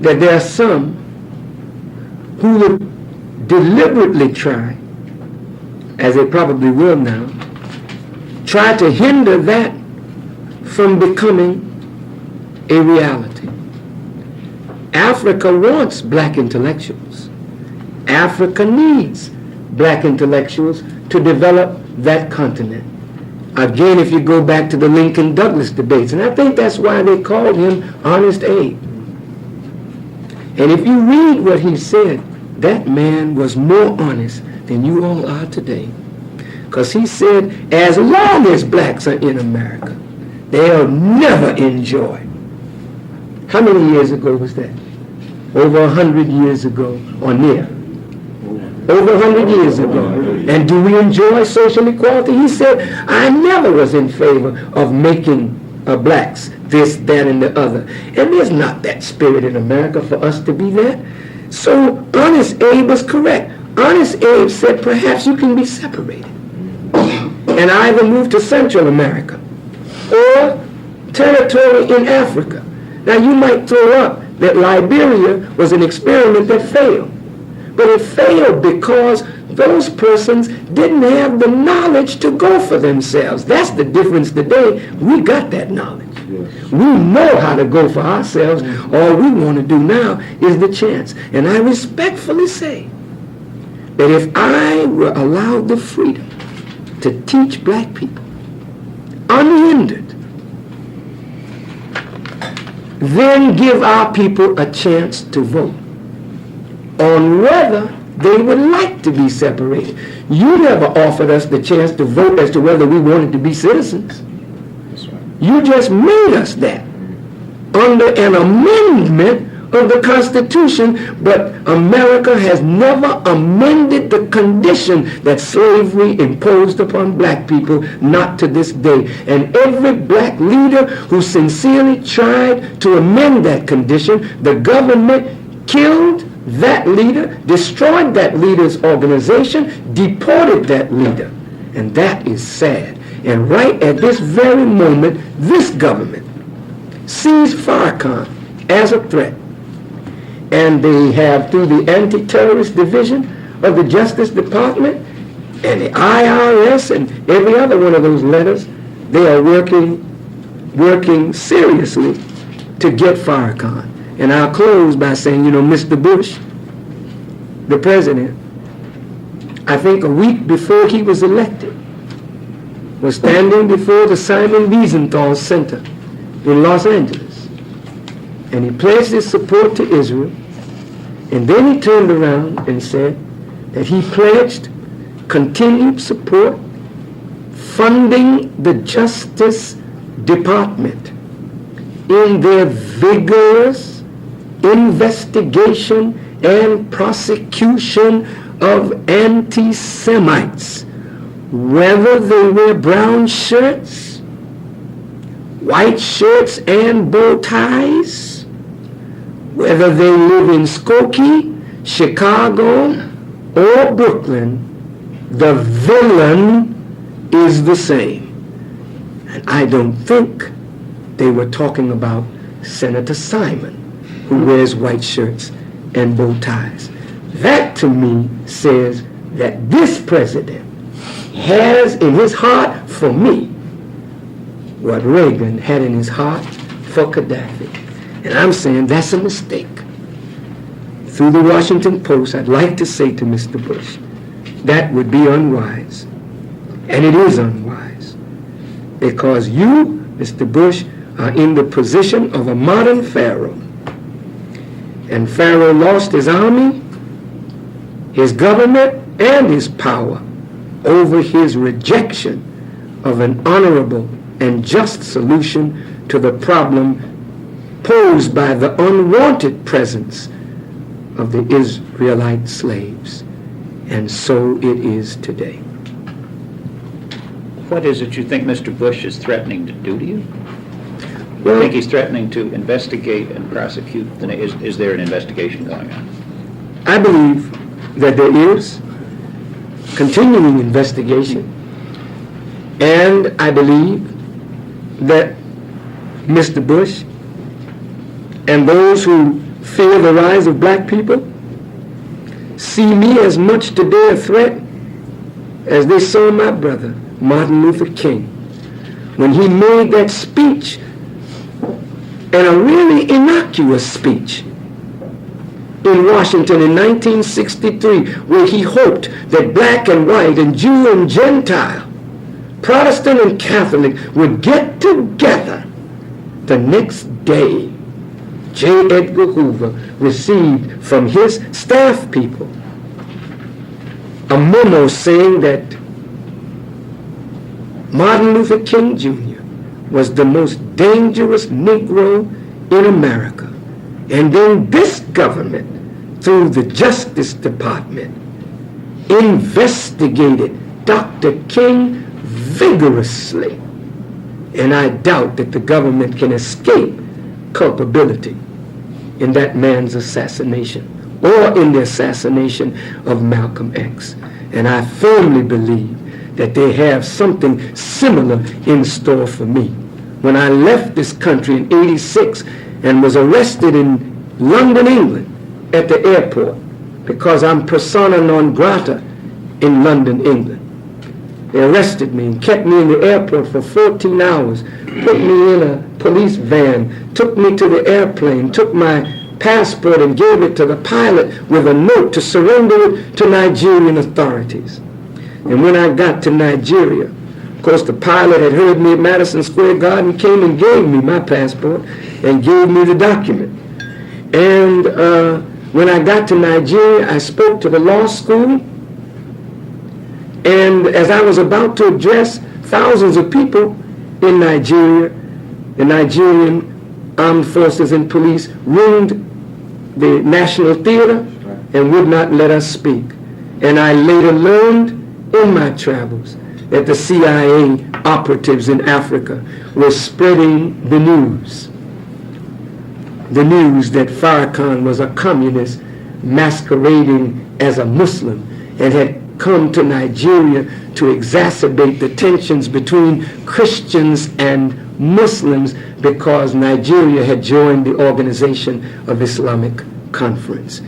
that there are some who would deliberately try, as they probably will now, try to hinder that from becoming a reality. Africa wants black intellectuals. Africa needs black intellectuals to develop that continent. Again, if you go back to the Lincoln-Douglas debates, and I think that's why they called him Honest Abe. And if you read what he said, that man was more honest than you all are today. Because he said, as long as blacks are in America, they'll never enjoy. How many years ago was that? Over 100 years ago, or near. Over 100 years ago. And do we enjoy social equality? He said, I never was in favor of making blacks this, that, and the other. And there's not that spirit in America for us to be that. So Honest Abe was correct. Honest Abe said, perhaps you can be separated and either move to Central America or territory in Africa. Now you might throw up that Liberia was an experiment that failed. But it failed because those persons didn't have the knowledge to go for themselves. That's the difference today. We got that knowledge. Yes. We know how to go for ourselves. All we want to do now is the chance. And I respectfully say that if I were allowed the freedom to teach black people, unhindered, then give our people a chance to vote on whether they would like to be separated. You never offered us the chance to vote as to whether we wanted to be citizens. That's right. You just made us that under an amendment of the Constitution, but America has never amended the condition that slavery imposed upon black people, not to this day. And every black leader who sincerely tried to amend that condition, the government killed that leader, destroyed that leader's organization, deported that leader. And that is sad. And right at this very moment, this government sees Farrakhan as a threat. And they have, through the Anti-Terrorist Division of the Justice Department and the IRS and every other one of those letters, they are working seriously to get Farrakhan. And I'll close by saying, you know, Mr. Bush, the president, I think a week before he was elected, was standing before the Simon Wiesenthal Center in Los Angeles. And he pledged his support to Israel. And then he turned around and said that he pledged continued support funding the Justice Department in their vigorous investigation and prosecution of anti-Semites, whether they wear brown shirts, white shirts and bow ties, whether they live in Skokie, Chicago, or Brooklyn, the villain is the same. And I don't think they were talking about Senator Simon, who wears white shirts and bow ties. That to me says that this president has in his heart for me what Reagan had in his heart for Gaddafi. And I'm saying that's a mistake. Through the Washington Post, I'd like to say to Mr. Bush, that would be unwise. And it is unwise. Because you, Mr. Bush, are in the position of a modern Pharaoh. And Pharaoh lost his army, his government, and his power over his rejection of an honorable and just solution to the problem posed by the unwanted presence of the Israelite slaves. And so it is today. What is it you think Mr. Bush is threatening to do to you? Well, You think he's threatening to investigate and prosecute? Is there an investigation going on? I believe that there is continuing investigation, and I believe that Mr. Bush and those who fear the rise of black people see me as much today a threat as they saw my brother, Martin Luther King, when he made that speech, and a really innocuous speech, in Washington in 1963, where he hoped that black and white and Jew and Gentile, Protestant and Catholic would get together. The next day, J. Edgar Hoover received from his staff people a memo saying that Martin Luther King Jr. was the most dangerous Negro in America. And then this government, through the Justice Department, investigated Dr. King vigorously. And I doubt that the government can escape culpability in that man's assassination or in the assassination of Malcolm X. And I firmly believe that they have something similar in store for me. When I left this country in '86 and was arrested in London, England, at the airport, because I'm persona non grata in London, England. They arrested me and kept me in the airport for 14 hours, put me in a police van, took me to the airplane, took my passport and gave it to the pilot with a note to surrender it to Nigerian authorities. And when I got to Nigeria, of course the pilot had heard me at Madison Square Garden, came and gave me my passport and gave me the document. And when I got to Nigeria, I spoke to the law school. And as I was about to address thousands of people in Nigeria, the Nigerian Armed Forces and Police ringed the National Theater and would not let us speak. And I later learned in my travels that the CIA operatives in Africa were spreading the news that Farrakhan was a communist masquerading as a Muslim and had come to Nigeria to exacerbate the tensions between Christians and Muslims because Nigeria had joined the Organization of Islamic Conference.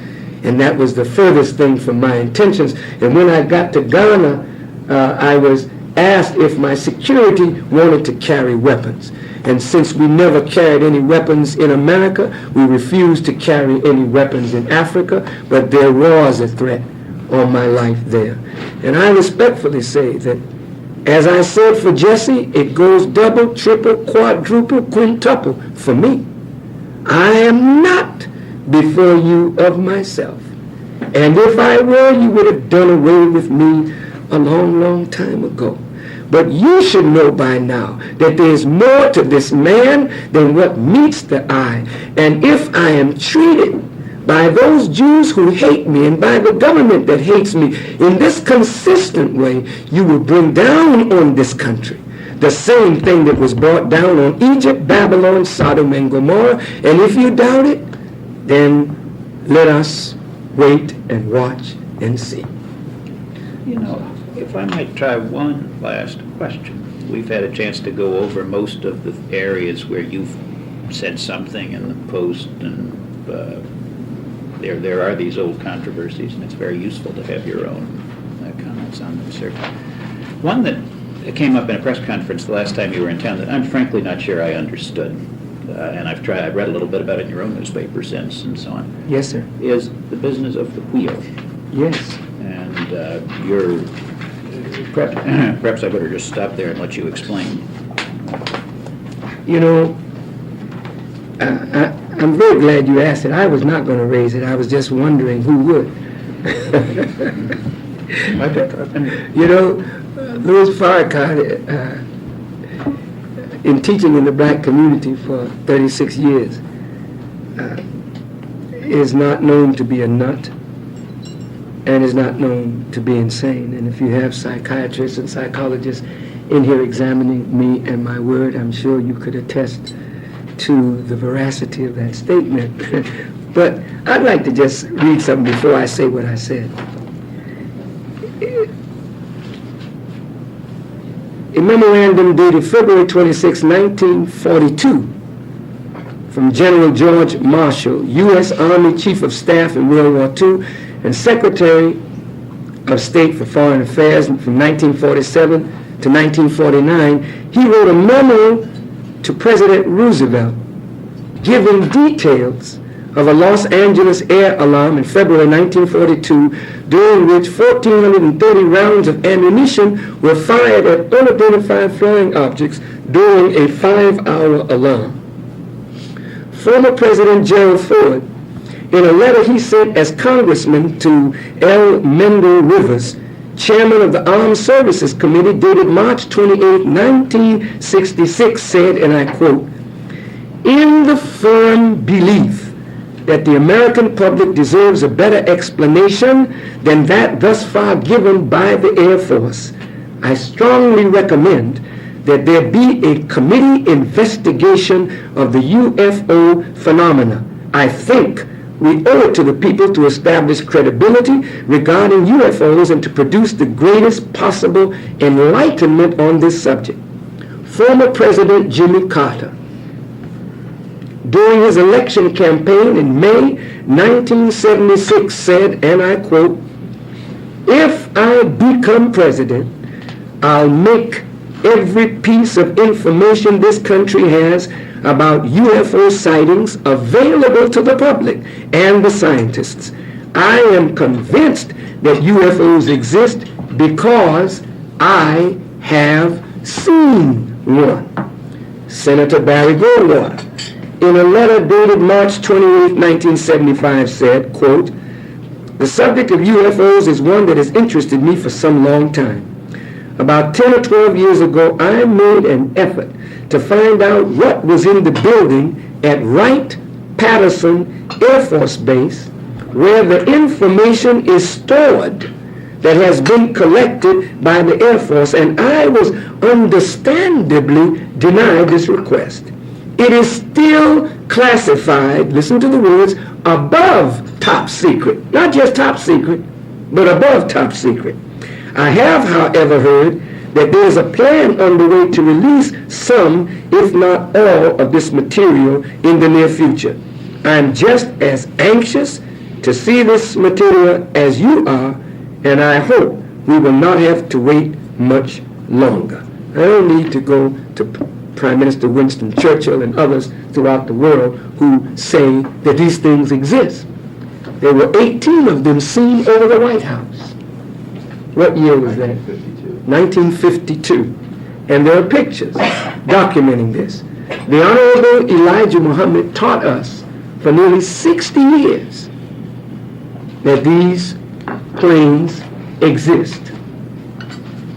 And that was the furthest thing from my intentions. And when I got to Ghana, I was asked if my security wanted to carry weapons. And since we never carried any weapons in America, we refused to carry any weapons in Africa, but there was a threat on my life there. And I respectfully say that, as I said for Jesse, it goes double, triple, quadruple, quintuple for me. I am not before you of myself. And if I were, you would have done away with me a long, long time ago. But you should know by now that there is more to this man than what meets the eye. And if I am treated by those Jews who hate me and by the government that hates me in this consistent way, you will bring down on this country the same thing that was brought down on Egypt, Babylon, Sodom, and Gomorrah. And if you doubt it, then let us wait and watch and see. You know, if I might try one last question. We've had a chance to go over most of the areas where you've said something in the Post, and there are these old controversies, and it's very useful to have your own comments on them, sir. One that came up in a press conference the last time you were in town that I'm frankly not sure I understood, and I've read a little bit about it in your own newspaper since, and so on. Yes, sir. Is the business of the wheel. Yes. And perhaps I better just stop there and let you explain. You know, I'm very glad you asked it. I was not going to raise it. I was just wondering who would. You know, Louis Farrakhan, in teaching in the black community for 36 years, is not known to be a nut and is not known to be insane. And if you have psychiatrists and psychologists in here examining me and my word, I'm sure you could attest to the veracity of that statement. But I'd like to just read something before I say what I said. A memorandum dated February 26, 1942, from General George Marshall, U.S. Army Chief of Staff in World War II and Secretary of State for Foreign Affairs from 1947 to 1949, he wrote a memo to President Roosevelt giving details of a Los Angeles air alarm in February 1942, during which 1,430 rounds of ammunition were fired at unidentified flying objects during a 5-hour alarm. Former President Gerald Ford, in a letter he sent as congressman to L. Mendel Rivers, chairman of the Armed Services Committee, dated March 28, 1966, said, and I quote, "In the firm belief that the American public deserves a better explanation than that thus far given by the Air Force, I strongly recommend that there be a committee investigation of the UFO phenomena. I think we owe it to the people to establish credibility regarding UFOs and to produce the greatest possible enlightenment on this subject." Former President Jimmy Carter, during his election campaign in May 1976, said, and I quote, "If I become president, I'll make every piece of information this country has about UFO sightings available to the public and the scientists. I am convinced that UFOs exist because I have seen one." Senator Barry Goldwater, in a letter dated March 28, 1975, said, quote, "The subject of UFOs is one that has interested me for some long time. About 10 or 12 years ago, I made an effort to find out what was in the building at Wright-Patterson Air Force Base, where the information is stored that has been collected by the Air Force, and I was understandably denied this request. It is still classified," listen to the words, "above top secret." Not just top secret, but above top secret. "I have, however, heard that there is a plan underway to release some, if not all, of this material in the near future. I am just as anxious to see this material as you are, and I hope we will not have to wait much longer." I don't need to go to Prime Minister Winston Churchill and others throughout the world who say that these things exist. There were 18 of them seen over the White House. What year was that? 1952. And there are pictures documenting this. The Honorable Elijah Muhammad taught us for nearly 60 years that these planes exist.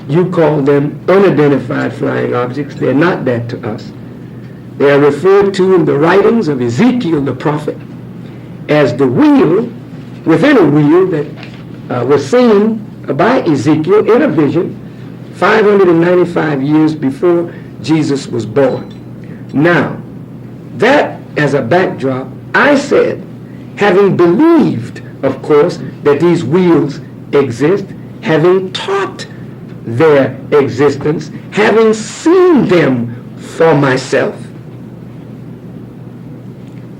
You call them unidentified flying objects. They're not that to us. They are referred to in the writings of Ezekiel the prophet as the wheel within a wheel that was seen by Ezekiel in a vision 595 years before Jesus was born. Now, that as a backdrop, I said, having believed, of course, that these wheels exist, having taught their existence, having seen them for myself,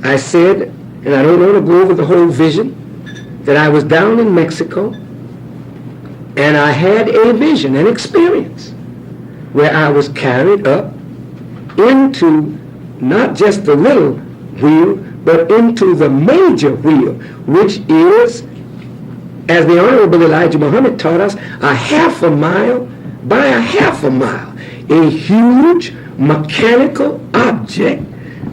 I said, and I don't want to go over the whole vision, that I was down in Mexico and I had a vision, an experience, where I was carried up into not just the little wheel, but into the major wheel, which is, as the Honorable Elijah Muhammad taught us, a half a mile by a half a mile, a huge mechanical object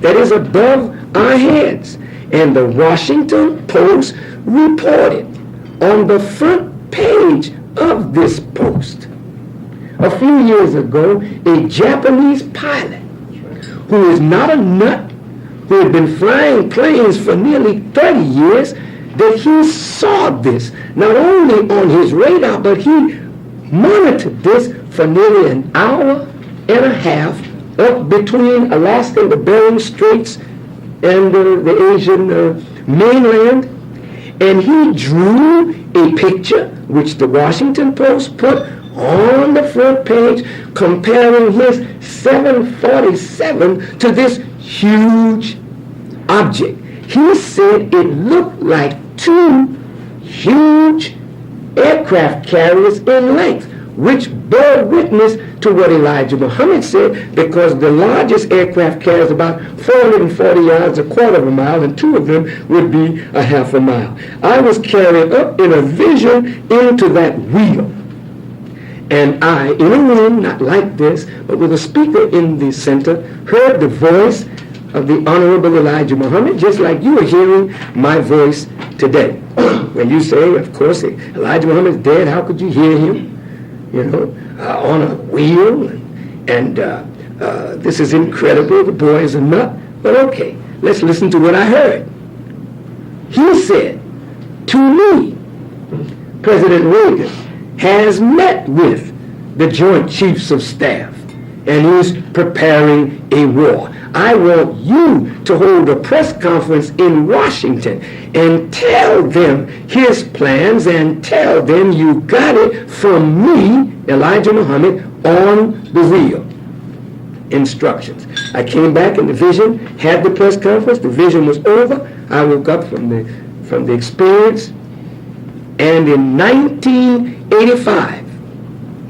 that is above our heads. And the Washington Post reported on the front page of this post a few years ago, a Japanese pilot who is not a nut, who had been flying planes for nearly 30 years, that he saw this not only on his radar, but he monitored this for nearly an hour and a half up between Alaska and the Bering Straits and the Asian mainland. And he drew a picture, which the Washington Post put on the front page, comparing his 747 to this huge object. He said it looked like two huge aircraft carriers in length, which bore witness to what Elijah Muhammad said, because the largest aircraft carries about 440 yards, a quarter of a mile, and two of them would be a half a mile. I was carried up in a vision into that wheel. And I, in a room not like this, but with a speaker in the center, heard the voice of the Honorable Elijah Muhammad, just like you are hearing my voice today. When you say, of course, Elijah Muhammad's dead, how could you hear him? You know, on a wheel, and this is incredible, the boy is a nut. But okay, let's listen to what I heard. He said, to me, President Reagan has met with the Joint Chiefs of Staff and is preparing a war. I want you to hold a press conference in Washington and tell them his plans and tell them you got it from me, Elijah Muhammad, on the wheel. Instructions. I came back in the vision, had the press conference, the vision was over. I woke up from the experience, and in 1985,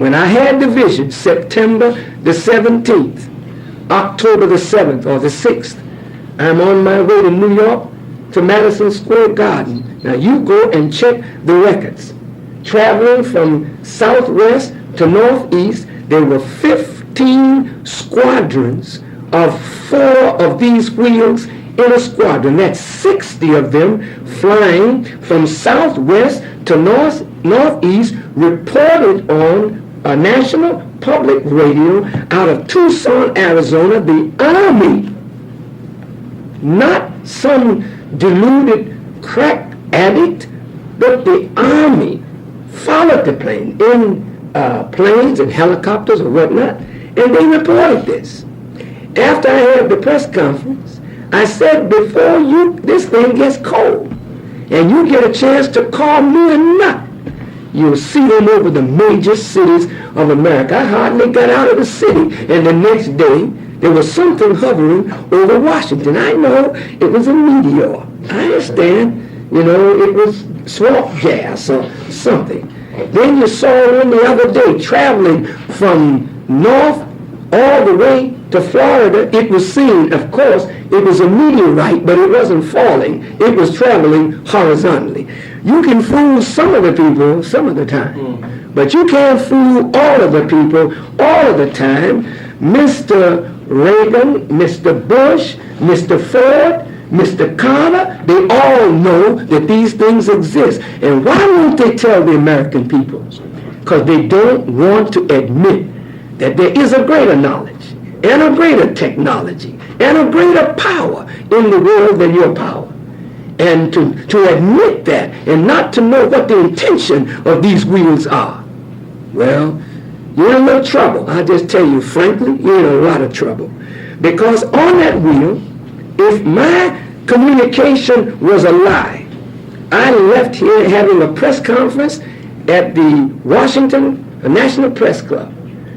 when I had the vision, September the 17th, October the 7th or the 6th, I'm on my way to New York to Madison Square Garden. Now you go and check the records. Traveling from southwest to northeast, there were 15 squadrons of 4 of these wheels in a squadron. That's 60 of them flying from southwest to northeast, reported on a national public radio out of Tucson, Arizona. The Army, not some deluded crack addict, but the Army followed the plane in planes and helicopters or whatnot, and they reported this. After I had the press conference, I said, before this thing gets cold and you get a chance to call me a nut, you'll see them over the major cities of America. I hardly got out of the city, and the next day there was something hovering over Washington. I know it was a meteor. I understand, you know, it was swamp gas or something. Then you saw one the other day traveling from north all the way to Florida. It was seen, of course, it was a meteorite, but it wasn't falling. It was traveling horizontally. You can fool some of the people some of the time, but you can't fool all of the people all of the time. Mr. Reagan, Mr. Bush, Mr. Ford, Mr. Carter, they all know that these things exist. And why won't they tell the American people because they don't want to admit that there is a greater knowledge and a greater technology and a greater power in the world than your power. And to admit that and not to know what the intention of these wheels are. Well, you're in a little trouble. I'll just tell you frankly, you're in a lot of trouble. Because on that wheel, if my communication was a lie, I left here having a press conference at the Washington National Press Club,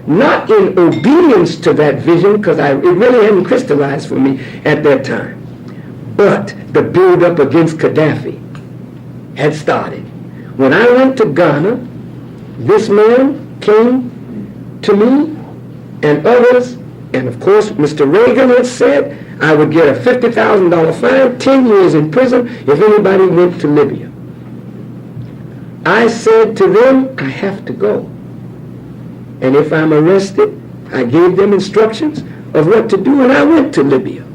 not in obedience to that vision, because it really hadn't crystallized for me at that time. But the build-up against Gaddafi had started. When I went to Ghana, this man came to me and others, and of course Mr. Reagan had said I would get a $50,000 fine, 10 years in prison if anybody went to Libya. I said to them, I have to go. And if I'm arrested, I gave them instructions of what to do, and I went to Libya.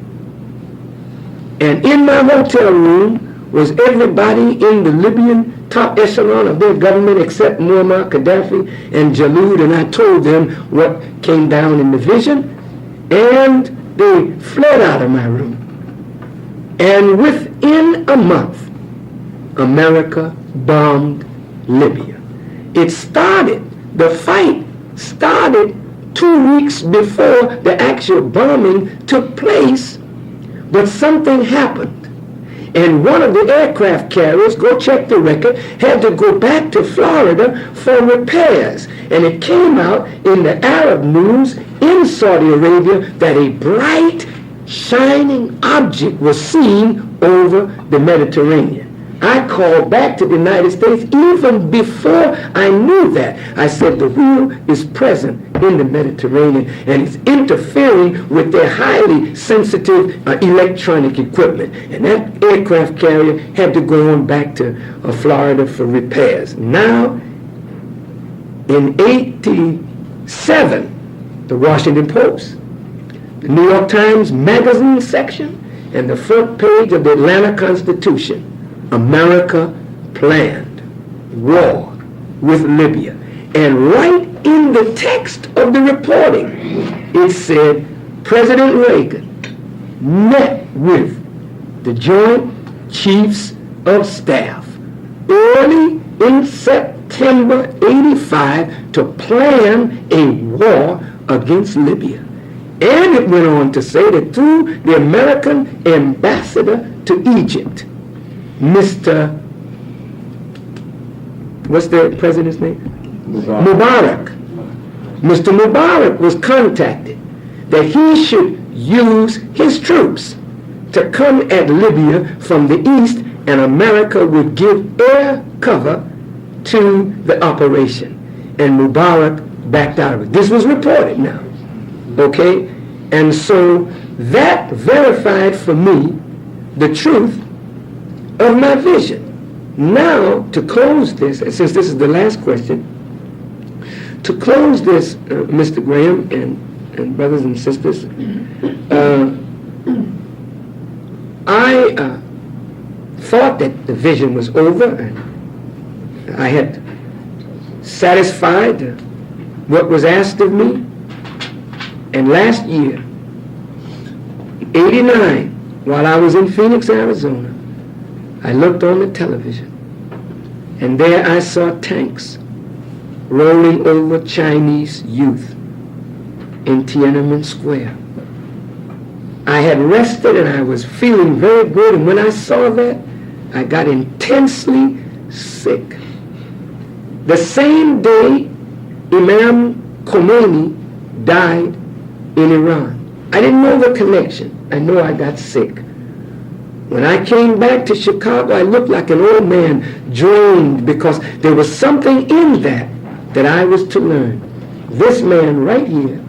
And in my hotel room was everybody in the Libyan top echelon of their government except Muammar Gaddafi and Jalud, and I told them what came down in the vision, and they fled out of my room. And within a month, America bombed Libya. It started, the fight started 2 weeks before the actual bombing took place, but something happened. And one of the aircraft carriers, go check the record, had to go back to Florida for repairs. And it came out in the Arab news in Saudi Arabia that a bright, shining object was seen over the Mediterranean. I called back to the United States even before I knew that. I said the wheel is present in the Mediterranean and it's interfering with their highly sensitive electronic equipment. And that aircraft carrier had to go on back to Florida for repairs. Now, in '87, the Washington Post, the New York Times magazine section, and the front page of the Atlanta Constitution, America planned war with Libya. And right in the text of the reporting, it said President Reagan met with the Joint Chiefs of Staff early in September '85 to plan a war against Libya. And it went on to say that through the American ambassador to Egypt, Mr. What's the president's name? Mubarak. Mr. Mubarak was contacted that he should use his troops to come at Libya from the east, and America would give air cover to the operation. And Mubarak backed out of it. This was reported now. Okay? And so that verified for me the truth of my vision. Now, to close this, since this is the last question, to close this, Mr. Graham and brothers and sisters, I thought that the vision was over, and I had satisfied what was asked of me. And last year, '89, while I was in Phoenix, Arizona, I looked on the television, and there I saw tanks rolling over Chinese youth in Tiananmen Square. I had rested and I was feeling very good, and when I saw that, I got intensely sick. The same day Imam Khomeini died in Iran. I didn't know the connection. I know I got sick. When I came back to Chicago, I looked like an old man, drained, because there was something in that I was to learn. This man right here,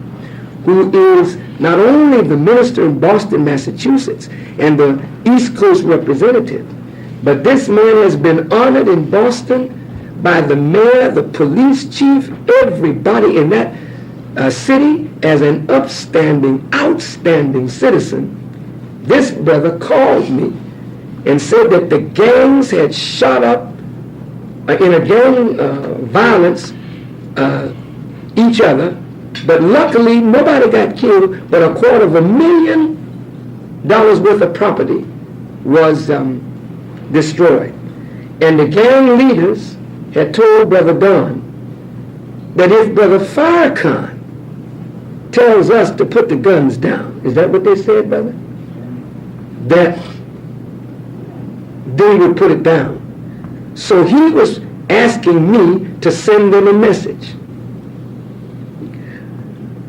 who is not only the minister in Boston, Massachusetts, and the East Coast representative, but this man has been honored in Boston by the mayor, the police chief, everybody in that city as an upstanding, outstanding citizen. This brother called me and said that the gangs had shot up in a gang violence each other, but luckily nobody got killed, but $250,000 worth of property was destroyed. And the gang leaders had told Brother Don that if Brother Farrakhan tells us to put the guns down, is that what they said, brother? That they would put it down. So he was asking me to send them a message.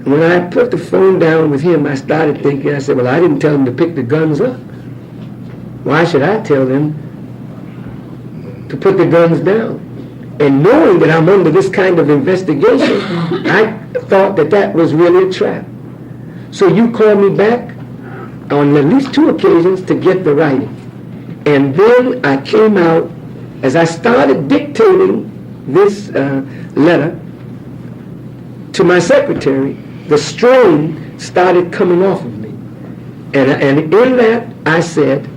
When I put the phone down with him, I started thinking, I said, well, I didn't tell them to pick the guns up. Why should I tell them to put the guns down? And knowing that I'm under this kind of investigation, I thought that that was really a trap. So you called me back on at least 2 occasions to get the writing. And then I came out, as I started dictating this letter to my secretary, the strain started coming off of me. And in that, I said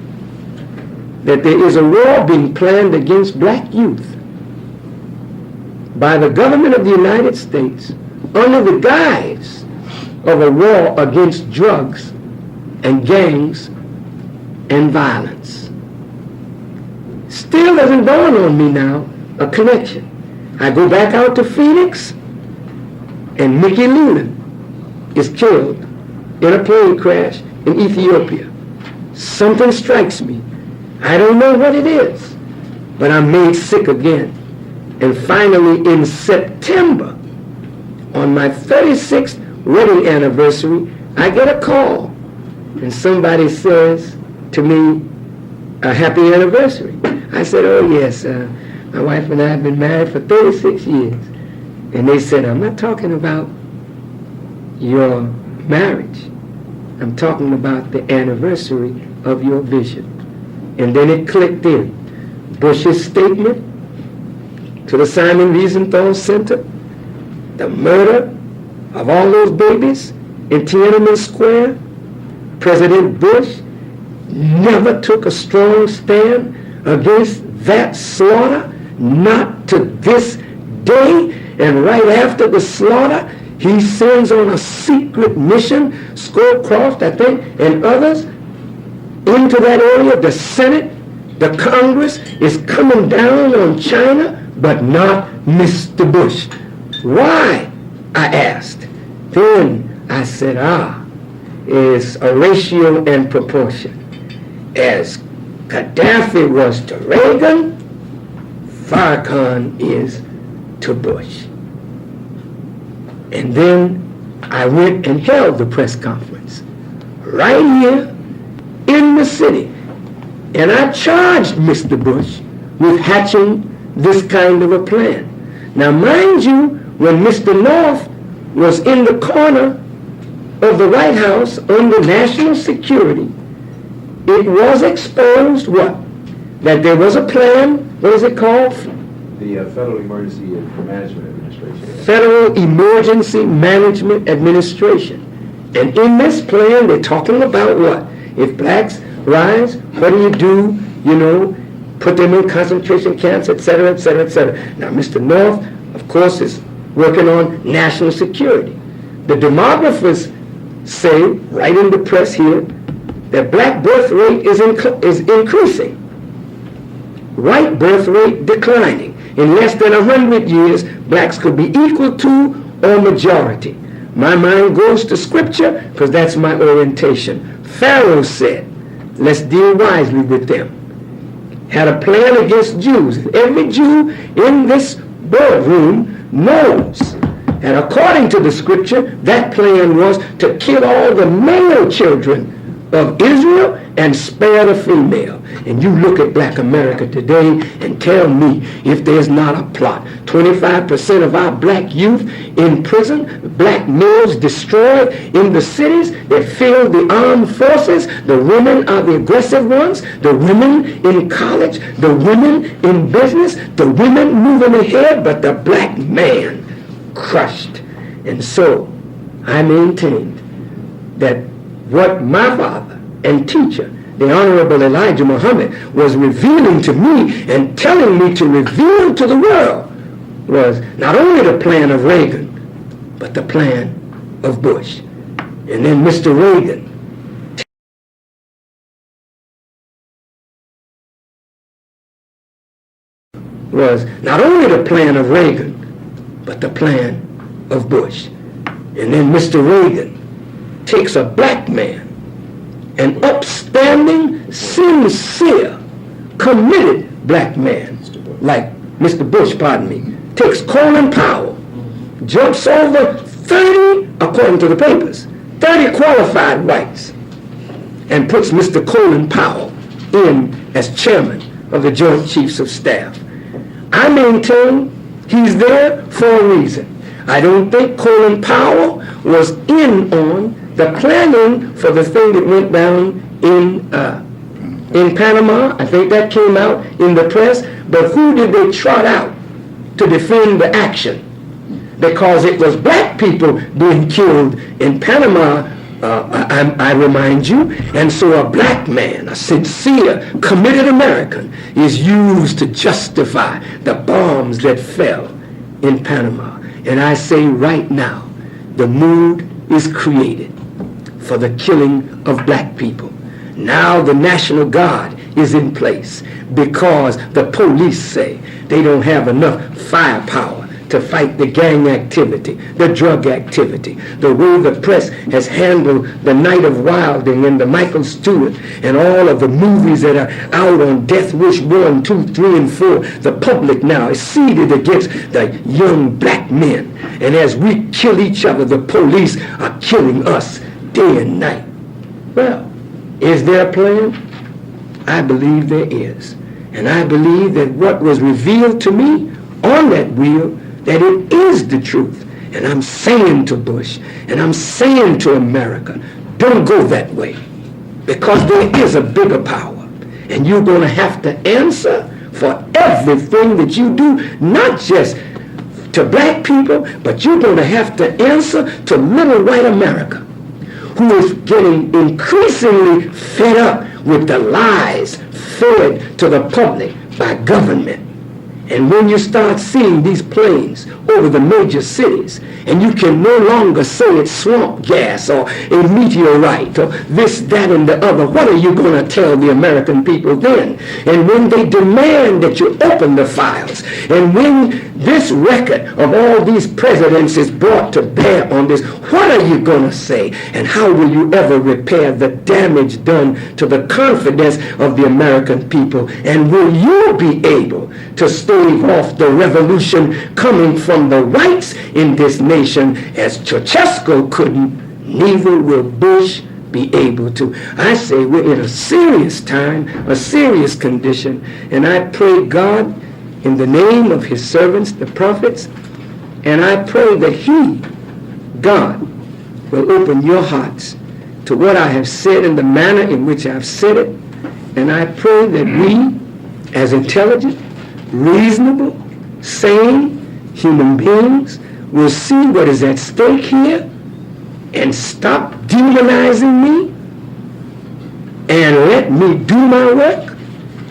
that there is a war being planned against black youth by the government of the United States under the guise of a war against drugs and gangs and violence. Still doesn't dawn on me now a connection. I go back out to Phoenix, and Mickey Leland is killed in a plane crash in Ethiopia. Something strikes me. I don't know what it is, but I'm made sick again. And finally, in September, on my 36th wedding anniversary, I get a call, and somebody says to me, a happy anniversary. I said, oh yes, my wife and I have been married for 36 years. And they said, I'm not talking about your marriage. I'm talking about the anniversary of your vision. And then it clicked in. Bush's statement to the Simon Wiesenthal Center, the murder of all those babies in Tiananmen Square. President Bush never took a strong stand against that slaughter, not to this day. And right after the slaughter, he sends on a secret mission, Scowcroft, I think, and others, into that area. The Senate, the Congress is coming down on China, but not Mr. Bush. Why? I asked. Then I said, it's a ratio and proportion. As Gaddafi was to Reagan, Farrakhan is to Bush. And then I went and held the press conference right here in the city. And I charged Mr. Bush with hatching this kind of a plan. Now, mind you, when Mr. North was in the corner of the White House under national security, it was exposed what? That there was a plan, what is it called? The Federal Emergency Management Administration. Federal Emergency Management Administration. And in this plan, they're talking about what? If blacks rise, what do? You know, put them in concentration camps, etc., etc., etc. Now, Mr. North, of course, is working on national security. The demographers say, right in the press here, that black birth rate is increasing. White birth rate declining. In less than 100 years, blacks could be equal to or majority. My mind goes to scripture because that's my orientation. Pharaoh said, let's deal wisely with them. Had a plan against Jews. And every Jew in this boardroom knows that according to the scripture, that plan was to kill all the male children of Israel and spare the female. And you look at black America today and tell me if there's not a plot. 25% of our black youth in prison, black males destroyed in the cities that fill the armed forces. The women are the aggressive ones. The women in college, the women in business, the women moving ahead, but the black man crushed. And so I maintained that what my father and teacher, the Honorable Elijah Muhammad, was revealing to me and telling me to reveal to the world was not only the plan of Reagan, but the plan of Bush. And then Mr. Reagan was not only the plan of Reagan, but the plan of Bush. And then Mr. Reagan takes a black man, an upstanding, sincere, committed black man, like Mr. Bush, pardon me, takes Colin Powell, jumps over 30, according to the papers, 30 qualified whites, and puts Mr. Colin Powell in as chairman of the Joint Chiefs of Staff. I maintain he's there for a reason. I don't think Colin Powell was in on the planning for the thing that went down in Panama. I think that came out in the press. But who did they trot out to defend the action? Because it was black people being killed in Panama, I remind you. And so a black man, a sincere, committed American, is used to justify the bombs that fell in Panama. And I say right now, the mood is created for the killing of black people. Now the National Guard is in place because the police say they don't have enough firepower to fight the gang activity, the drug activity, the way the press has handled the Night of Wilding and the Michael Stewart and all of the movies that are out on Death Wish 1, 2, 3, and 4. The public now is seated against the young black men. And as we kill each other, the police are killing us day and night. Well, is there a plan? I believe there is. And I believe that what was revealed to me on that wheel, that it is the truth. And I'm saying to Bush, and I'm saying to America, don't go that way. Because there is a bigger power. And you're going to have to answer for everything that you do, not just to black people, but you're going to have to answer to little white America, who is getting increasingly fed up with the lies fed to the public by government. And when you start seeing these planes over the major cities, and you can no longer say it's swamp gas or a meteorite or this, that, and the other, what are you going to tell the American people then? And when they demand that you open the files, and when this record of all these presidents is brought to bear on this, what are you going to say? And how will you ever repair the damage done to the confidence of the American people? And will you be able to stave off the revolution coming from the whites in this nation as Ceausescu couldn't? Neither will Bush be able to. I say we're in a serious time, a serious condition, and I pray God in the name of his servants, the prophets, and I pray that he, God, will open your hearts to what I have said in the manner in which I've said it, and I pray that we, as intelligent, reasonable, sane human beings, will see what is at stake here and stop demonizing me and let me do my work,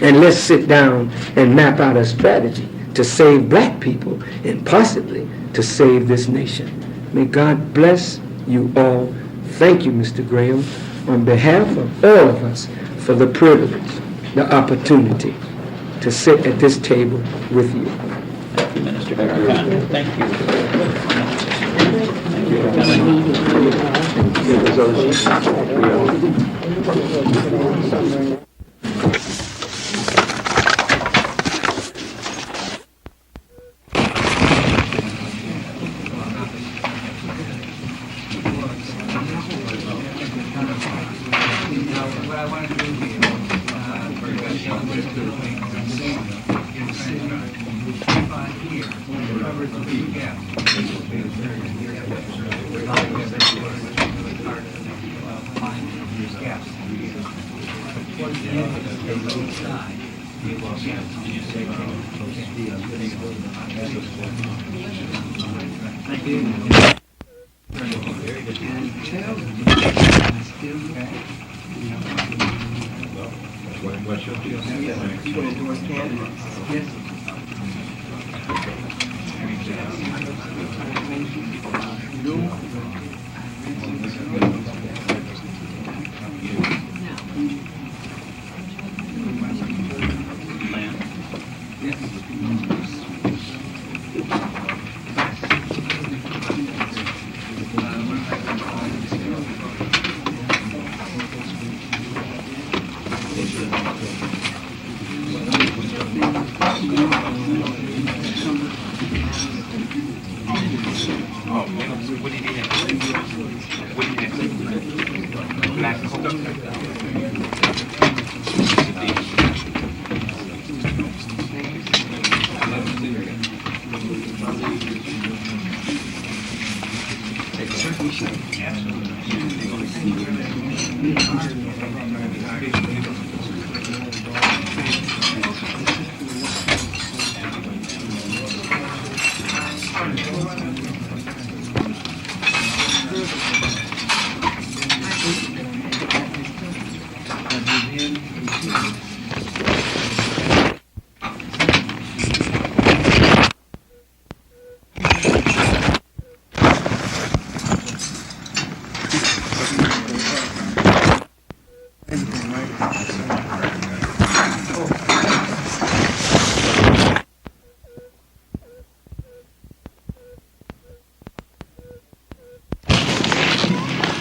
and let's sit down and map out a strategy to save black people and possibly to save this nation. May God bless you all. Thank you, Mr. Graham, on behalf of all of us, for the privilege, the opportunity to sit at this table with you. Thank you, Minister Farrakhan. Thank you. Thank you for coming.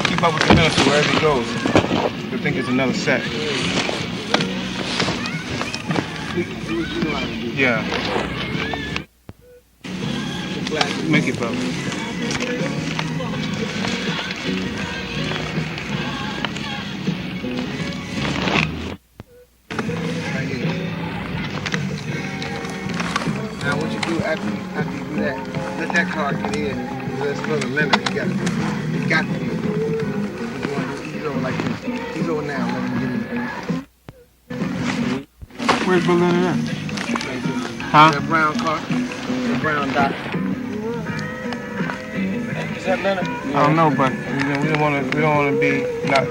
Keep up with the minister wherever he goes. I think it's another set. Yeah. Make it, brother. Now what you do after you do that, let that car get in. Let's put a limit. You got to get in. He's over like this. He's over now. Let him get in. Where's Berlin at? Huh? That brown car, the brown dot. Is that Leonard? I don't know, but we don't want to be not